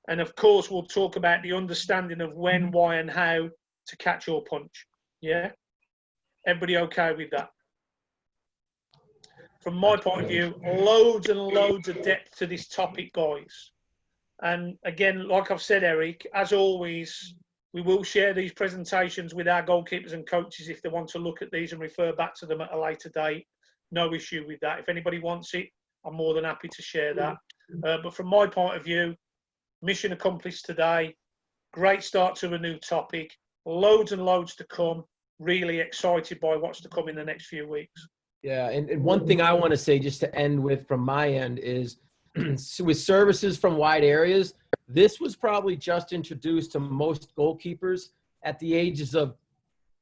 And of course, we'll talk about the understanding of when, why and how to catch your punch. Yeah? Everybody okay with that? From my point of view, loads and loads of depth to this topic, guys. And again, like I've said, Eric, as always, we will share these presentations with our goalkeepers and coaches if they want to look at these and refer back to them at a later date. No issue with that. If anybody wants it, I'm more than happy to share that. But from my point of view, mission accomplished today. Great start to a new topic. Loads and loads to come. Really excited by what's to come in the next few weeks. Yeah, and one thing I want to say just to end with from my end is with services from wide areas, this was probably just introduced to most goalkeepers at the ages of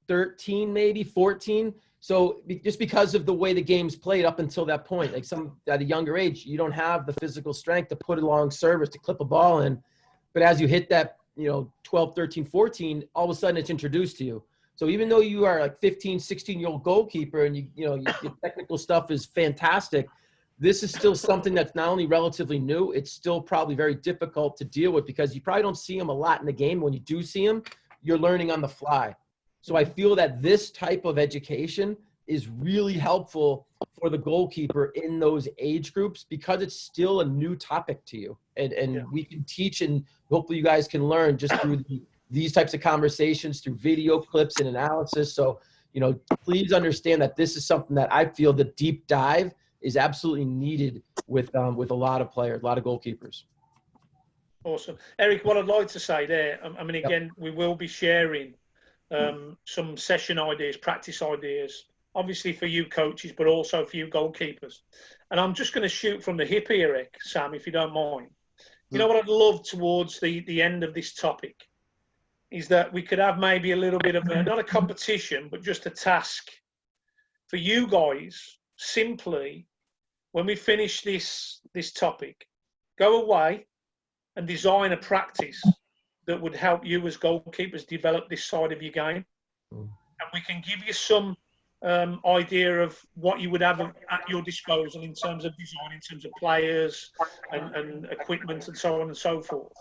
13, maybe 14. So just because of the way the game's played up until that point, like some at a younger age, you don't have the physical strength to put a long service to clip a ball in. But as you hit that, 12, 13, 14, all of a sudden it's introduced to you. So even though you are like 15, 16-year-old goalkeeper and your technical stuff is fantastic, this is still something that's not only relatively new, it's still probably very difficult to deal with because you probably don't see them a lot in the game. When you do see them, you're learning on the fly. So I feel that this type of education is really helpful for the goalkeeper in those age groups because it's still a new topic to you. And we can teach, and hopefully you guys can learn just through these types of conversations, through video clips and analysis. So, please understand that this is something that I feel the deep dive is absolutely needed with a lot of players, a lot of goalkeepers. Awesome. Eric, what I'd like to say there, again, we will be sharing some session ideas, practice ideas obviously for you coaches, but also for you goalkeepers. And I'm just going to shoot from the hip here, Rick, Sam, if you don't mind. You know what I'd love towards the end of this topic is that we could have maybe a little bit of not a competition, but just a task for you guys. Simply, when we finish this topic, go away and design a practice that would help you as goalkeepers develop this side of your game. And we can give you some idea of what you would have at your disposal in terms of design, in terms of players and equipment and so on and so forth.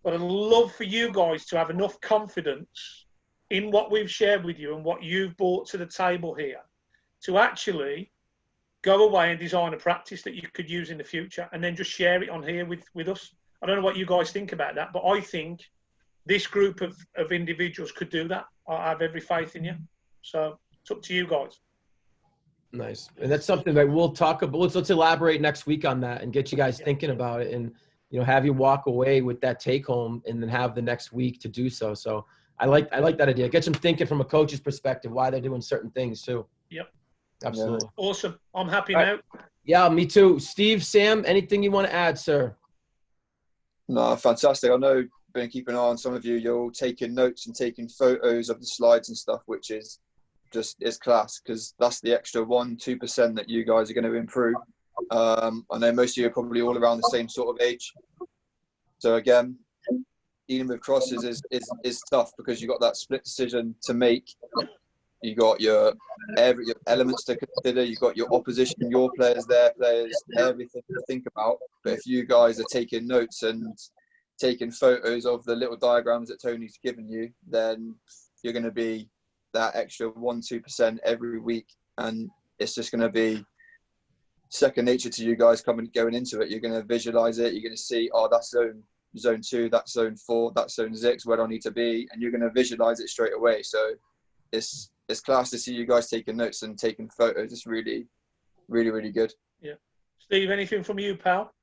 But I'd love for you guys to have enough confidence in what we've shared with you and what you've brought to the table here to actually go away and design a practice that you could use in the future and then just share it on here with us. I don't know what you guys think about that, but I think this group of individuals could do that. I have every faith in you. So it's up to you guys. Nice. And that's something that we'll talk about. Let's elaborate next week on that and get you guys thinking about it and, have you walk away with that take home and then have the next week to do so. So I like that idea. Get them thinking from a coach's perspective, why they're doing certain things too. Yep. Absolutely. Awesome. I'm happy now. Yeah, me too. Steve, Sam, anything you want to add, sir? No, fantastic. I know, been keeping an eye on some of you. You're all taking notes and taking photos of the slides and stuff, which is class, because that's the extra 1-2% that you guys are going to improve. I know most of you are probably all around the same sort of age. So again, dealing with crosses is tough because you've got that split decision to make. You got your elements to consider. You've got your opposition, your players, their players, everything to think about. But if you guys are taking notes and taking photos of the little diagrams that Tony's given you, then you're going to be that extra 1-2% every week, and it's just going to be second nature to you guys going into it. You're going to visualize it. You're going to see, oh, that's zone 2, that's zone 4, that's zone 6, where do I need to be? And you're going to visualize it straight away. So it's class to see you guys taking notes and taking photos. It's really, really, really good. Yeah. Steve, anything from you, pal?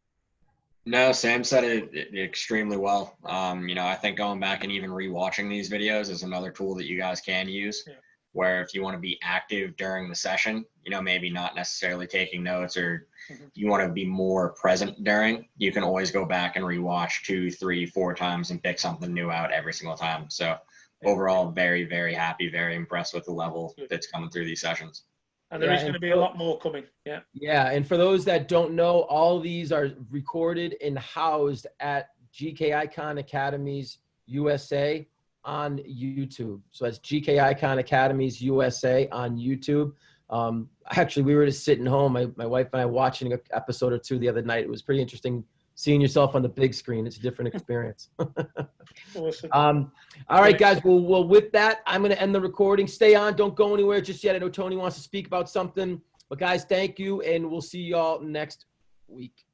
No, Sam said it extremely well. I think going back and even rewatching these videos is another tool that you guys can use. Yeah. Where if you want to be active during the session, maybe not necessarily taking notes, or you want to be more present during, you can always go back and rewatch 2, 3, 4 times and pick something new out every single time. So overall, very, very happy, very impressed with the level that's coming through these sessions. And there is going to be a lot more coming. Yeah. Yeah. And for those that don't know, all these are recorded and housed at GK Icon Academies USA on YouTube. So that's GK Icon Academies USA on YouTube. Actually, we were just sitting home, my wife and I, watching an episode or two the other night. It was pretty interesting seeing yourself on the big screen. It's a different experience. Awesome. All right, guys. Well, with that, I'm going to end the recording. Stay on. Don't go anywhere just yet. I know Tony wants to speak about something. But, guys, thank you, and we'll see you all next week.